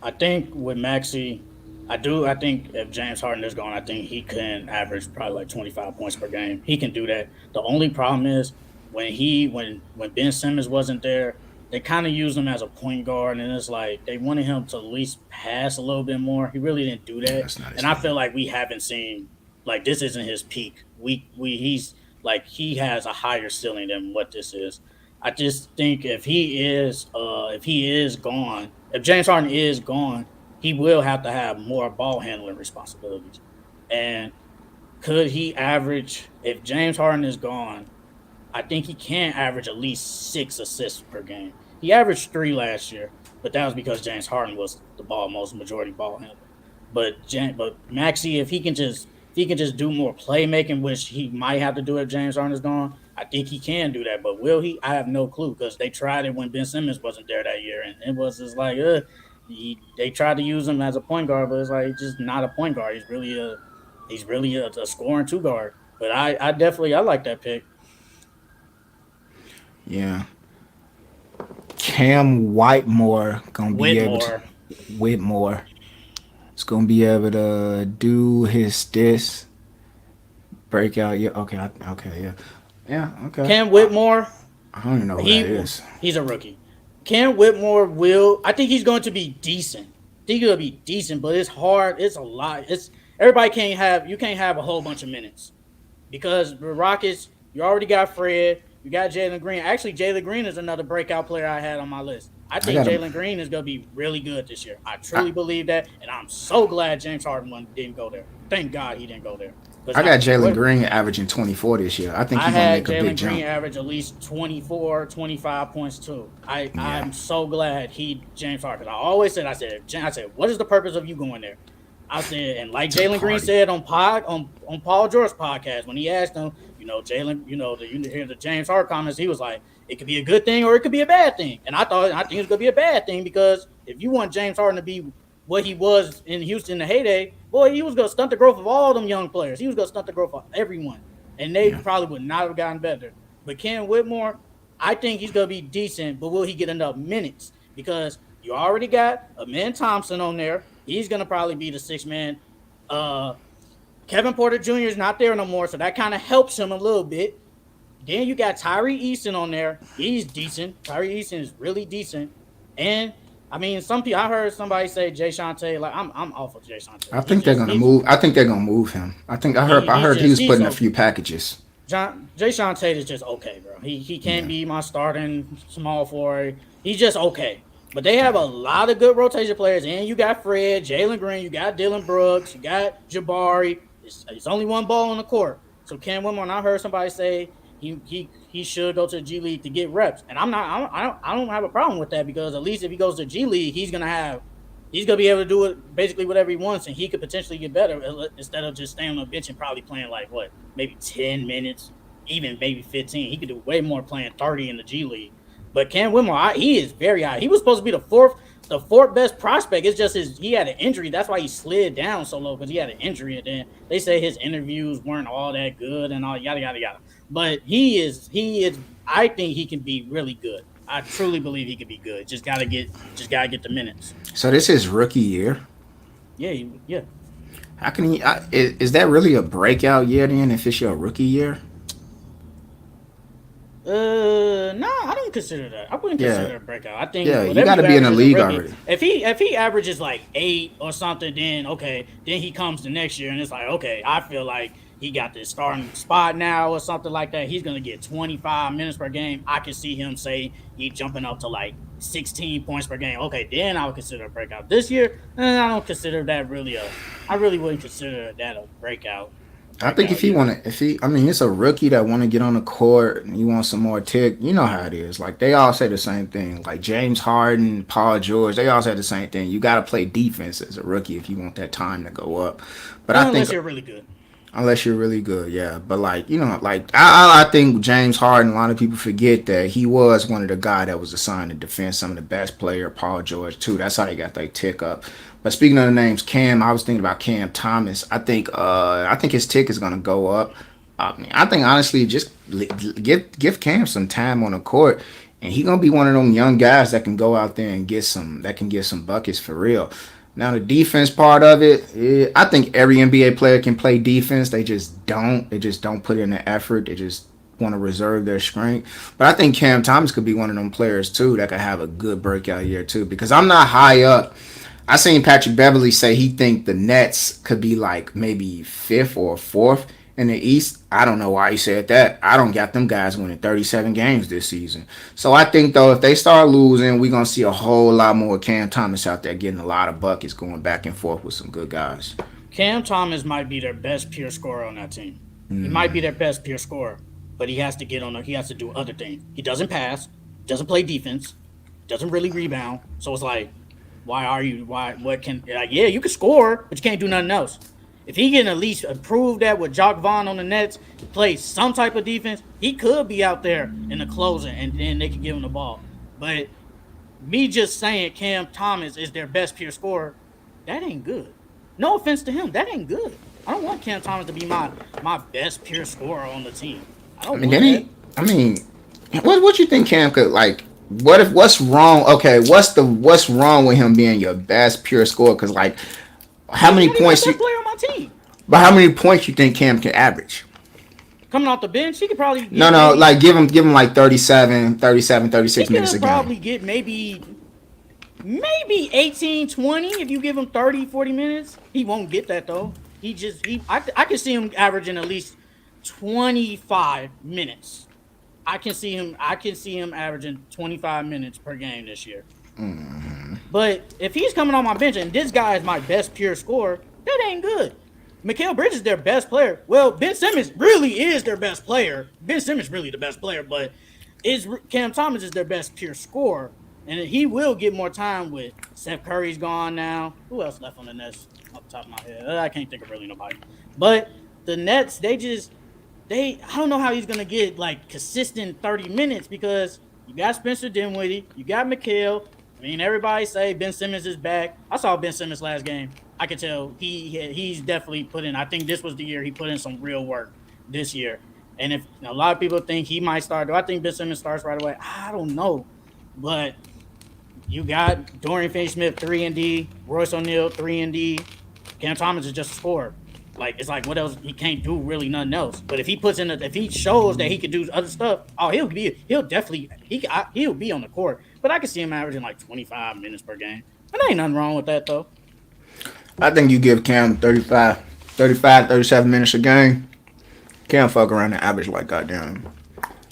I think with Maxi, I do. I think if James Harden is gone, I think he can average probably like 25 points per game. He can do that. The only problem is when Ben Simmons wasn't there, they kind of used him as a point guard, and it's like they wanted him to at least pass a little bit more. He really didn't do Yeah, that, that's not his and I thing. feel like we haven't seen like this isn't his peak. We he's like he has a higher ceiling than what this is. I just think if he is gone, if James Harden is gone, he will have to have more ball handling responsibilities. And could he average if James Harden is gone? I think he can average at least 6 assists per game. He averaged 3 last year, but that was because James Harden was the ball most majority ball handler. But Maxi, if he can just do more playmaking, which he might have to do if James Harden is gone, I think he can do that. But will he? I have no clue because they tried it when Ben Simmons wasn't there that year, and it was just like, they tried to use him as a point guard, but it's like he's just not a point guard. He's really a scoring two guard. But I definitely I like that pick. Yeah, Cam Whitemore gonna be able to Whitmore. Whitmore. It's gonna be able to do his this breakout. Yeah, okay, okay, yeah, yeah, okay. Cam Whitmore, I don't even know who that he is. he's a rookie. Cam Whitmore will. I think he's going to be decent. I think he'll be decent, but it's hard. It's a lot. It's everybody can't have. You can't have a whole bunch of minutes because the Rockets. You already got Fred. You got Jalen Green. Actually, Jalen Green is another breakout player I had on my list. I I think got him. Jalen Green is going to be really good this year. I I, truly believe that, and I'm so glad James Harden didn't go there. Thank God he didn't go there because I got Jalen what Green averaging 24 this year. I think I he's gonna had make a big Jalen Green jump. average at least 24, 25 points too. Yeah, I'm so glad James Harden. I always said I said what is the purpose of you going there? I said and like to Jalen Green party. said on Paul George's podcast when he asked him, Jalen, you hear the James Harden comments, he was like it could be a good thing or it could be a bad thing. And I think it's gonna be a bad thing because if you want James Harden to be what he was in Houston in the heyday, boy, he was gonna stunt the growth of all them young players. He was gonna stunt the growth of everyone, and they Yeah, probably would not have gotten better. But Ken Whitmore, I think he's gonna be decent, but will he get enough minutes? Because you already got Amen Thompson on there. He's gonna probably be the sixth man. Uh, Kevin Porter Jr. is not there no more, so that kind of helps him a little bit. Then you got Tyree Easton on there. He's decent. Tyree Easton is really decent. And I mean, I heard somebody say Jay Shante. Like I'm off of Jay Shante. I think they're gonna move. I think they're gonna move him. I think I heard. I heard he was he's putting a okay. few packages. Jay Shante is just okay, bro. He can't Yeah, be my starting small forward. He's just okay. But they have a lot of good rotation players, and you got Fred, Jalen Green, you got Dylan Brooks, you got Jabari. It's only one ball on the court. So Cam Whitmore, I heard somebody say he should go to the G League to get reps, and I don't have a problem with that because at least if he goes to G League, he's gonna be able to do it basically whatever he wants, and he could potentially get better instead of just staying on the bench and probably playing like maybe 10 minutes, even maybe 15. He could do way more playing 30 in the G League. But Cam Whitmore, he is very high. He was supposed to be the fourth best prospect. It's just he had an injury. That's why he slid down so low because he had an injury. And then they say his interviews weren't all that good and all yada yada yada. But he is. I think he can be really good. I truly believe he could be good. Just gotta get the minutes. So this is rookie year. Yeah. How can he? Is that really a breakout year then? If it's your rookie year? No, I don't consider that. I wouldn't consider it a breakout. I think you got to be in the league already. If he averages like 8 or something, then okay, then he comes the next year and it's like okay, I feel like he got this starting spot now or something like that. He's gonna get 25 minutes per game. I can see him say he's jumping up to like 16 points per game. Okay, then I would consider a breakout. This year, I don't consider that really I really wouldn't consider that a breakout. I think it's a rookie that want to get on the court and you want some more tick. You know how it is. Like they all say the same thing. Like James Harden, Paul George, they all say the same thing. You got to play defense as a rookie if you want that time to go up. But unless you're really good. Unless you're really good, yeah. But I think James Harden, a lot of people forget that he was one of the guys that was assigned to defend some of the best player, Paul George too. That's how they got their tick up. But speaking of the names, Cam, I was thinking about Cam Thomas. I think his tick is gonna go up. I think honestly, just give Cam some time on the court, and he's gonna be one of them young guys that can go out there and get some buckets for real. Now the defense part of it, I think every NBA player can play defense. They just don't. They just don't put in the effort. They just want to reserve their strength. But I think Cam Thomas could be one of them players too that could have a good breakout year too. Because I'm not high up. I seen Patrick Beverly say he think the Nets could be like maybe 5th or 4th in the East. I don't know why he said that. I don't got them guys winning 37 games this season. So I think, though, if they start losing, we're going to see a whole lot more Cam Thomas out there getting a lot of buckets going back and forth with some good guys. Cam Thomas might be their best pure scorer on that team. He might be their best pure scorer, but he has to he has to do other things. He doesn't pass, doesn't play defense, doesn't really rebound. So it's like, you can score, but you can't do nothing else. If he can at least improve that with Jock Vaughn on the Nets, play some type of defense, he could be out there in the closing, and then they could give him the ball. But me just saying Cam Thomas is their best pure scorer, that ain't good. No offense to him, that ain't good. I don't want Cam Thomas to be my best pure scorer on the team. What you think Cam could like? What's wrong? Okay, what's wrong with him being your best pure scorer? Because like, how many points? Player on my team. But how many points you think Cam can average? Coming off the bench, he could probably like give him like 37, 36 minutes a game. He could probably get maybe 18, 20 if you give him 30, 40 minutes. He won't get that though. I can see him averaging at least 25 minutes. I can see him averaging 25 minutes per game this year. Mm-hmm. But if he's coming on my bench and this guy is my best pure scorer, that ain't good. Mikal Bridges is their best player. Well, Ben Simmons really is their best player. Ben Simmons really the best player, but Cam Thomas is their best pure scorer. And he will get more time with Steph Curry's gone now. Who else left on the Nets off the top of my head? I can't think of really nobody. But the Nets, I don't know how he's going to get, like, consistent 30 minutes because you got Spencer Dinwiddie, you got Mikal. I mean, everybody say Ben Simmons is back. I saw Ben Simmons last game. I could tell he's definitely put in. I think this was the year he put in some real work this year. And if a lot of people think he might start, do I think Ben Simmons starts right away? I don't know. But you got Dorian Finney-Smith, 3-and-D, Royce O'Neal, 3-and-D. Cam Thomas is just a scorer. Like, it's like, what else? He can't do really nothing else. But if he shows that he can do other stuff, he'll be on the court. But I can see him averaging like 25 minutes per game. And there ain't nothing wrong with that, though. I think you give Cam 37 minutes a game. Cam fuck around and average like goddamn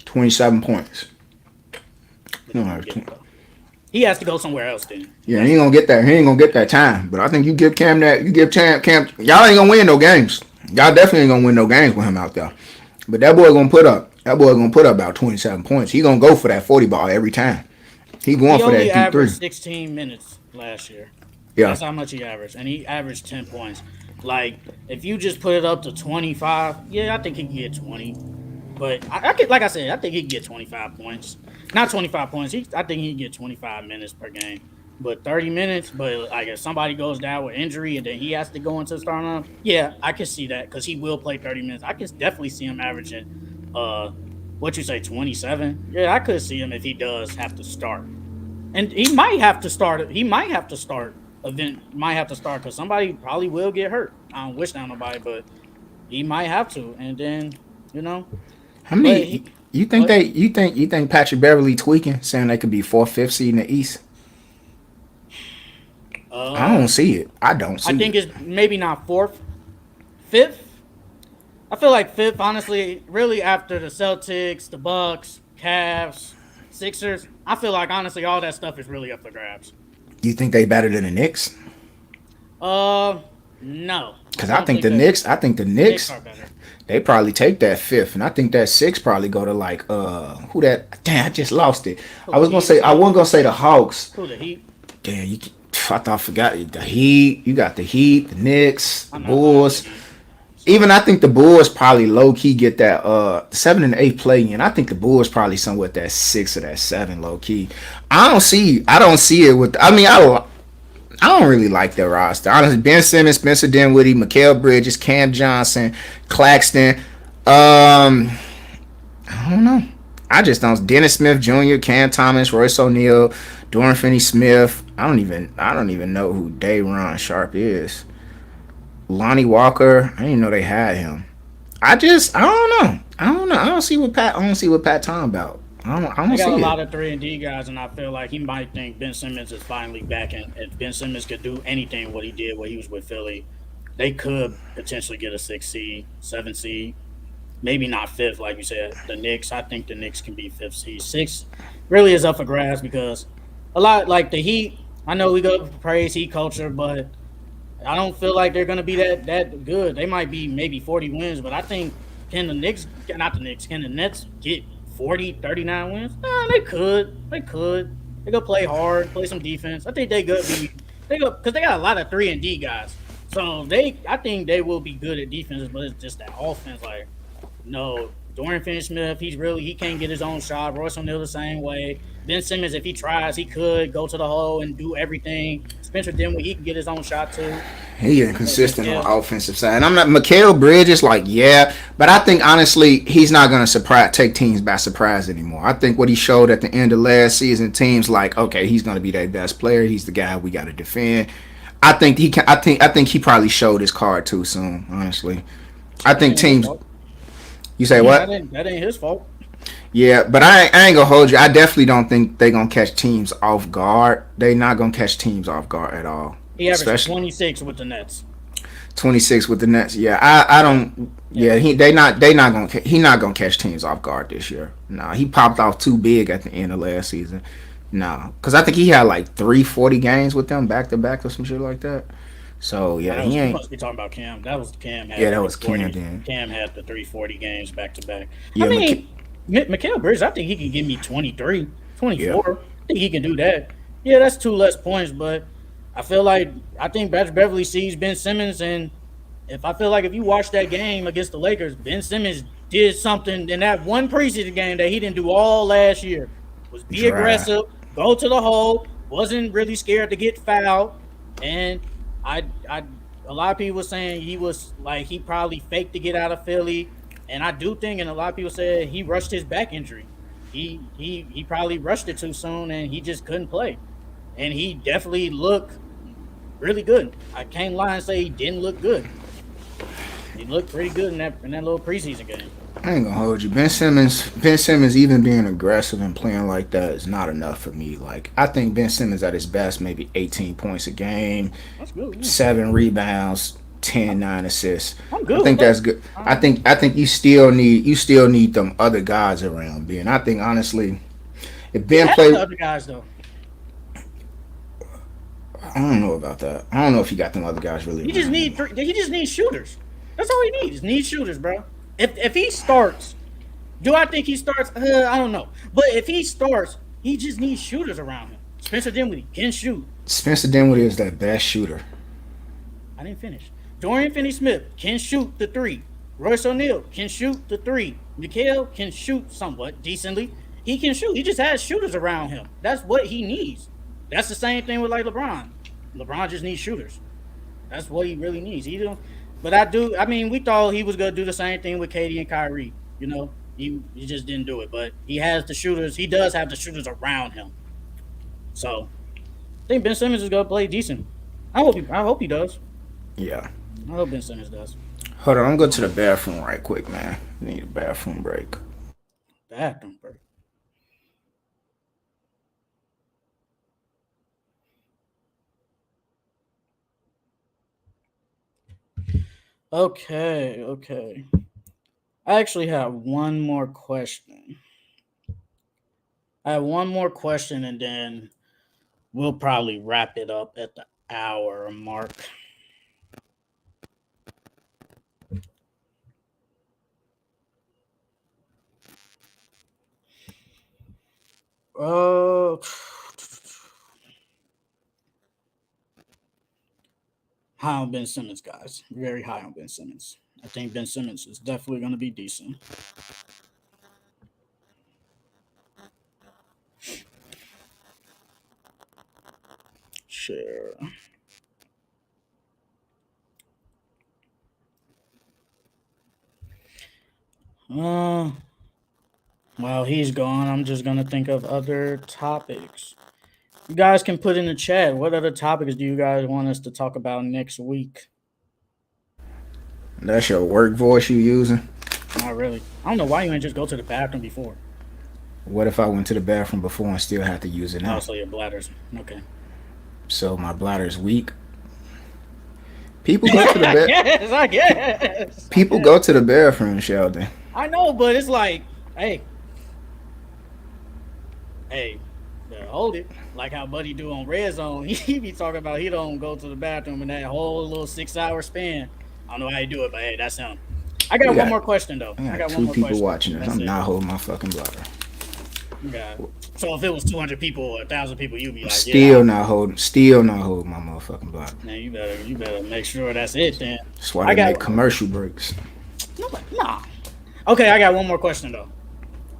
27 points. He has to go somewhere else then. Yeah, he ain't gonna get that. He ain't gonna get that time. But I think you give Cam that. You give Cam. Y'all ain't gonna win no games. Y'all definitely ain't gonna win no games with him out there. But that boy gonna put up about 27 points. He gonna go for that 40 ball every time. He going He for only that deep three. averaged 16 minutes last year. Yeah. That's how much he averaged, and he averaged 10 points. Like if you just put it up to 25, yeah, I think he can get 20. But I could, like I said, I think he can get 25 points. Not 25 points. I think he can get 25 minutes per game. But 30 minutes, but like if somebody goes down with injury and then he has to go into starting line, yeah, I can see that because he will play 30 minutes. I can definitely see him averaging, uh, what you say, 27. Yeah, I could see him if he does have to start, and he might have to start. He might have to start. Event might have to start because somebody probably will get hurt. I don't wish that on nobody, but he might have to, and then you know. How But many he, you think but you think Patrick Beverly tweaking, saying they could be fourth, fifth seed in the East? I uh, don't see it. I don't I see think it. it's maybe not fourth, fifth. I feel like fifth, honestly, really after the Celtics, the Bucks, Cavs, Sixers. I feel like honestly all that stuff is really up for grabs. You think they better than the Knicks? Uh, no, I Because I don't think think the that Knicks, I think the the Knicks Knicks, are better. they probably take that fifth, and I think that six probably go to like who that? Damn, I just lost it. Who the Heat or I something? wasn't gonna say the Hawks. Who the Heat? Damn, I thought I forgot the Heat. You got the Heat, the Knicks, the I'm not high on the Bulls. Heat, so Even I think the Bulls probably low key get that 7 and 8 play in. I think the Bulls probably somewhere at that 6 or that 7 low key. I don't see it with. I don't really like their roster. Honestly, Ben Simmons, Spencer Dinwiddie, Mikal Bridges, Cam Johnson, Claxton. I don't know. I just don't. Dennis Smith Jr., Cam Thomas, Royce O'Neal, Dorian Finney-Smith. I don't even know who Day'Ron Sharp is. Lonnie Walker. I didn't even know they had him. I don't know. I don't see what Pat talking about. I they don't got a see it. lot of 3 and D guys, and I feel like he might think Ben Simmons is finally back, and if Ben Simmons could do anything what he did when he was with Philly, they could potentially get a 6 seed, 7 seed, maybe not fifth, like you said. The Knicks, I think the Knicks can be fifth seed. Six really is up for grabs because a lot like the Heat. I know we go praise Heat culture, but I don't feel like they're gonna be that good. They might be maybe 40 wins, but I think can the Knicks, not the Knicks, can the Nets get 40, 39 wins? Nah, they could. They could. They go play hard, play some defense. I think they could be. They go because they got a lot of 3 and D guys. So I think they will be good at defenses, but it's just that offense. Like, no, Dorian Finney-Smith, he can't get his own shot. Royce O'Neal the same way. Ben Simmons, if he tries, he could go to the hole and do everything. Spencer Dinwiddie, he can get his own shot too. He But inconsistent on yeah, the offensive side. And I'm not Mikal Bridges, like, yeah, but I think honestly he's not gonna take teams by surprise anymore. I think what he showed at the end of last season, teams like, okay, he's gonna be their best player. He's the guy we gotta defend. I think he can I think he probably showed his card too soon, honestly. I that think ain't his teams fault. you I say mean, what? that ain't his fault. Yeah, but I ain't gonna hold you. I definitely don't think they gonna catch teams off guard. They not gonna catch teams off guard at all. He averaged Especially 26 with the Nets. 26 with the Nets. Yeah, I Yeah, don't. yeah. Yeah, he not gonna catch teams off guard this year. Nah, he popped off too big at the end of last season. Nah, because I think he had like 340 games with them back to back or some shit like that. So No, yeah, that he was you ain't. must be talking about Cam. That was Cam Yeah, had that was Cam 340. then. Cam had the 340 games back to back. I Yeah, mean, Mikal Bridges, I think he can give me 23, twenty yeah, four. I think he can do that. Yeah, that's 2 less points, but I think Patrick Beverly sees Ben Simmons, and if I feel like if you watch that game against the Lakers, Ben Simmons did something in that one preseason game that he didn't do all last year. Was be dry. aggressive, go to the hole, wasn't really scared to get fouled, and I a lot of people were saying he was like he probably faked to get out of Philly, and I do think, and a lot of people said he rushed his back injury. He probably rushed it too soon, and he just couldn't play. And he definitely looked really good. I can't lie and say he didn't look good. He looked pretty good in that little preseason game. I ain't gonna hold you. Ben Simmons, even being aggressive and playing like that is not enough for me. Like I think Ben Simmons at his best, maybe 18 points a game, That's good. Yeah. 7 rebounds, 10 9 assists. I'm I good with think that. that's good. Uh, I think you still need them other guys around Ben. I think honestly, if he Ben has play, the other guys though. I don't know about that. I don't know if he got them other guys really He just around him. need three. He just needs shooters. That's all he needs. Needs shooters, bro. If he starts, do I think he starts? I don't know. But if he starts, he just needs shooters around him. Spencer Dinwiddie can shoot. Spencer Dinwiddie is that best shooter. I didn't finish. Dorian Finney-Smith can shoot the three. Royce O'Neal can shoot the three. Mikhail can shoot somewhat decently. He can shoot. He just has shooters around him. That's what he needs. That's the same thing with like LeBron. LeBron just needs shooters. That's what he really needs. He don't. But I do. I mean, we thought he was gonna do the same thing with KD and Kyrie. You know, he just didn't do it. But he has the shooters. He does have the shooters around him. So I think Ben Simmons is gonna play decent. I hope he does. Yeah. I hope Ben Simmons does. Hold on, I'm going to the bathroom right quick, man. Need a bathroom break. Bathroom break. Okay. I actually have one more question. I have one more question, and then we'll probably wrap it up at the hour mark. Uh, high on Ben Simmons, guys. Very high on Ben Simmons. I think Ben Simmons is definitely going to be decent. Share. While he's gone, I'm just going to think of other topics. You guys can put in the chat. What other topics do you guys want us to talk about next week? That's your work voice you using? Not really. I don't know why you didn't just go to the bathroom before. What if I went to the bathroom before and still had to use it now? Oh, so your bladder's okay. So my bladder's weak. People go to the bed. Yes, I guess. People go to the bathroom, Sheldon. I know, but it's like, hey, hold it. Like how Buddy do on Red Zone. He be talking about he don't go to the bathroom in that whole little 6-hour span. I don't know how he do it, but hey, that's him. I got one more question though. I got one two more people question. watching this. That's I'm it. not holding my fucking bladder. Yeah. So if it was 200 people or 1,000 people, you'd be like, Still not holding my motherfucking bladder. Man, you better make sure that's it then. That's why they make commercial breaks. Nah. Okay, I got one more question though.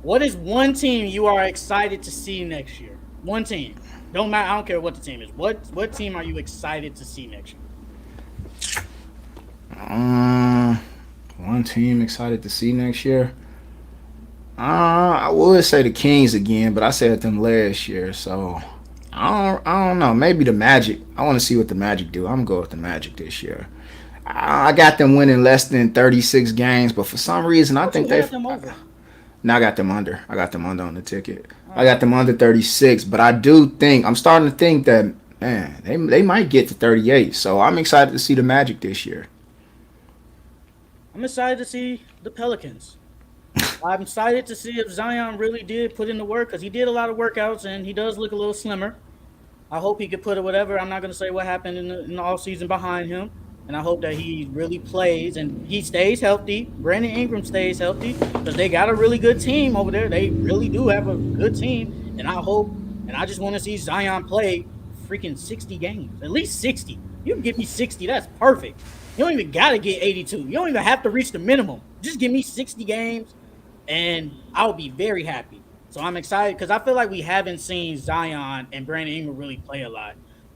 What is one team you are excited to see next year? One team. Don't matter. I don't care what the team is. What team are you excited to see next year? One team excited to see next year. I would say the Kings again, but I said them last year, so I don't know. Maybe the Magic. I want to see what the Magic do. I'm gonna go with the Magic this year. I got them winning less than 36 games, but for some reason I think have them over. No, I got them under. I got them under on the ticket. I got them under 36, but I do think I'm starting to think that man, they might get to 38. So I'm excited to see the Magic this year. I'm excited to see the Pelicans. I'm excited to see if Zion really did put in the work because he did a lot of workouts and he does look a little slimmer. I hope he could put it whatever. I'm not going to say what happened in the offseason behind him. And I hope that he really plays and he stays healthy. Brandon Ingram stays healthy because they got a really good team over there. They really do have a good team. And I hope and I just want to see Zion play freaking 60 games, at least 60. You can give me 60. That's perfect. You don't even got to get 82. You don't even have to reach the minimum. Just give me 60 games and I'll be very happy. So I'm excited because I feel like we haven't seen Zion and Brandon Ingram really play a lot.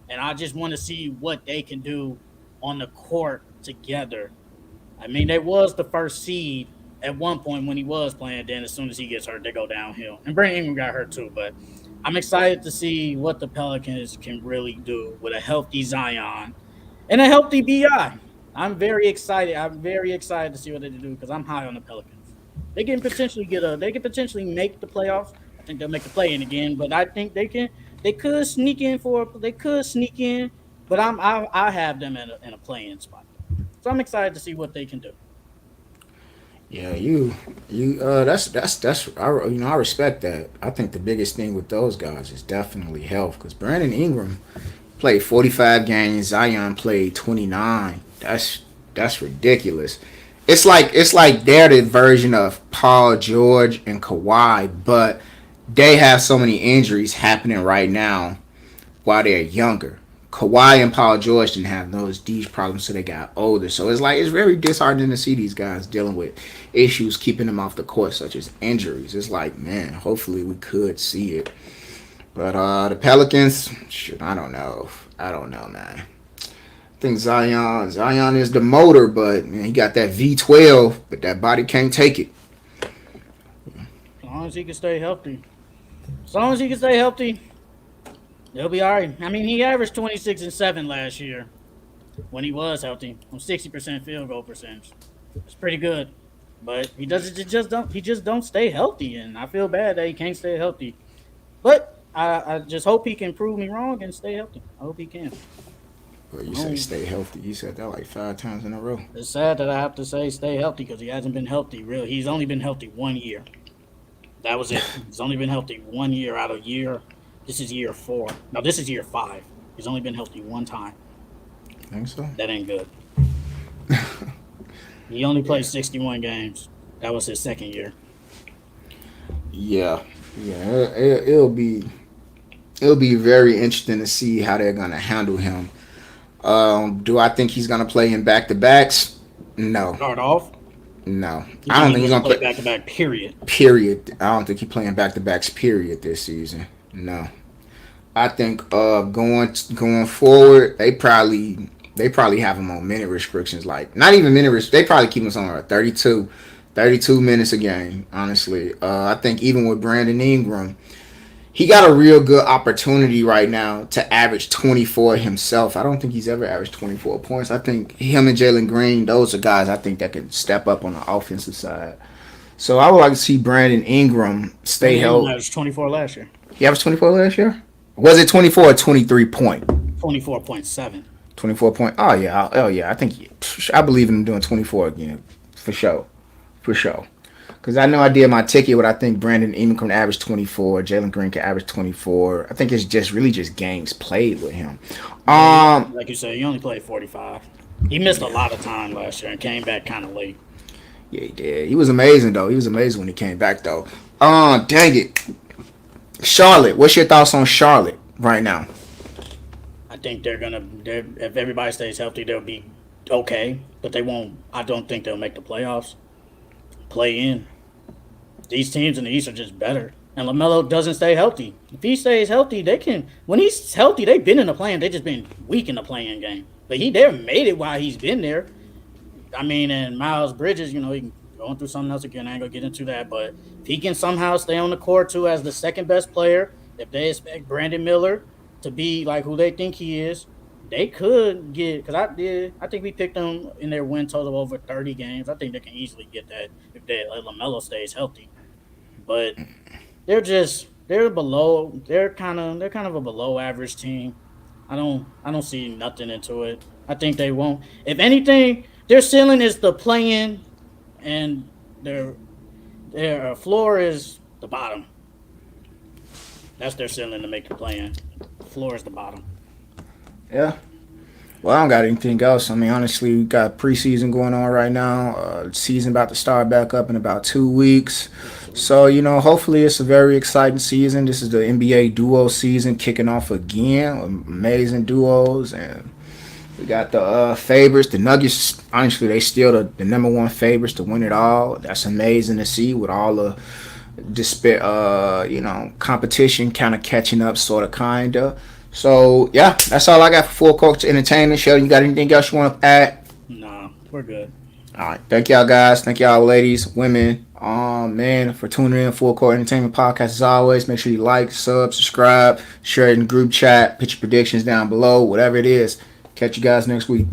And I just want to see what they can do on the court together. I mean, they was the first seed at one point when he was playing. Then as soon as he gets hurt, they go downhill. And Brandon Ingram got hurt too. But I'm excited to see what the Pelicans can really do with a healthy Zion and a healthy BI. I'm very excited. I'm very excited to see what they do because I'm high on the Pelicans. They can potentially make the playoffs. I think they'll make the play in again, but I think they could sneak in, but I have them in a play-in spot. So I'm excited to see what they can do. Yeah, I respect that. I think the biggest thing with those guys is definitely health because Brandon Ingram played 45 games, Zion played 29. That's ridiculous. It's like they're the version of Paul George and Kawhi, but they have so many injuries happening right now while they're younger. Kawhi and Paul George didn't have these problems so they got older. So it's very disheartening to see these guys dealing with issues keeping them off the court, such as injuries. It's like, man, hopefully we could see it. But the Pelicans, shit, I don't know. I don't know, man. I think Zion is the motor, but man, he got that V12, but that body can't take it. As long as he can stay healthy. As long as he can stay healthy, he'll be all right. I mean, he averaged 26 and 7 last year when he was healthy on 60% field goal percentage. It's pretty good, but he just don't stay healthy, and I feel bad that he can't stay healthy. But I just hope he can prove me wrong and stay healthy. I hope he can. Well, you say stay healthy. You said that like 5 times in a row. It's sad that I have to say stay healthy because he hasn't been healthy. Really, he's only been healthy 1 year. That was it. He's only been healthy 1 year out of year. This is year 4. No, this is year 5. He's only been healthy 1 time. I think so. That ain't good. He only played 61 games. That was his 2nd year. Yeah. It'll be very interesting to see how they're gonna handle him. Do I think he's gonna play in back-to-backs? No. Start off? No. I don't think he's gonna play back-to-back, period. Period. I don't think he's playing back-to-backs, period, this season. No. I think going forward, they probably have him on minute restrictions. Like, not even minute restrictions. They probably keep him somewhere at 32 minutes a game, honestly. I think even with Brandon Ingram, he got a real good opportunity right now to average 24 himself. I don't think he's ever averaged 24 points. I think him and Jalen Green, those are guys I think that can step up on the offensive side. So I would like to see Brandon Ingram stay healthy. He averaged 24 last year. He averaged 24 last year? Was it 24 or 23 point? 24.7. 24 point. Oh yeah. I believe in him doing 24 again, for sure. Because I know I did my ticket, but I think Brandon Ingram can average 24. Jalen Green can average 24. I think it's just games played with him. Like you said, he only played 45. He missed a lot of time last year and came back kind of late. Yeah, he did. He was amazing though. He was amazing when he came back though. Dang it. Charlotte. What's your thoughts on Charlotte right now? I think if everybody stays healthy, they'll be okay, but they won't. I don't think they'll make the playoffs. Play in. These teams in the East are just better. And LaMelo doesn't stay healthy. If he stays healthy, they can. When he's healthy, they've been in the play-in. They've just been weak in the play-in game. But they've made it while he's been there. I mean, and Miles Bridges, he can going through something else again. I ain't gonna get into that. But if he can somehow stay on the court too as the second best player, if they expect Brandon Miller to be like who they think he is, they could get, because I think we picked them in their win total over 30 games. I think they can easily get that if LaMelo stays healthy. But they're below. They're kind of a below average team. I don't see nothing into it. I think they won't. If anything, their ceiling is the play-in, and their floor is the bottom. That's their ceiling to make the play-in. Floor is the bottom. Yeah. Well, I don't got anything else. I mean, honestly, we got preseason going on right now. Season about to start back up in about 2 weeks. So, hopefully it's a very exciting season. This is the NBA duo season kicking off again. Amazing duos. And we got the favorites. The Nuggets, honestly, they still the number 1 favorites to win it all. That's amazing to see with all the competition kind of catching up, sort of, kind of. So, yeah, that's all I got for Full Court Entertainment. Sheldon, you got anything else you want to add? Nah, we're good. All right. Thank y'all, guys. Thank y'all, ladies, women, man, for tuning in. Full Court Entertainment Podcast, as always. Make sure you like, subscribe, share it in the group chat, put your predictions down below, whatever it is. Catch you guys next week.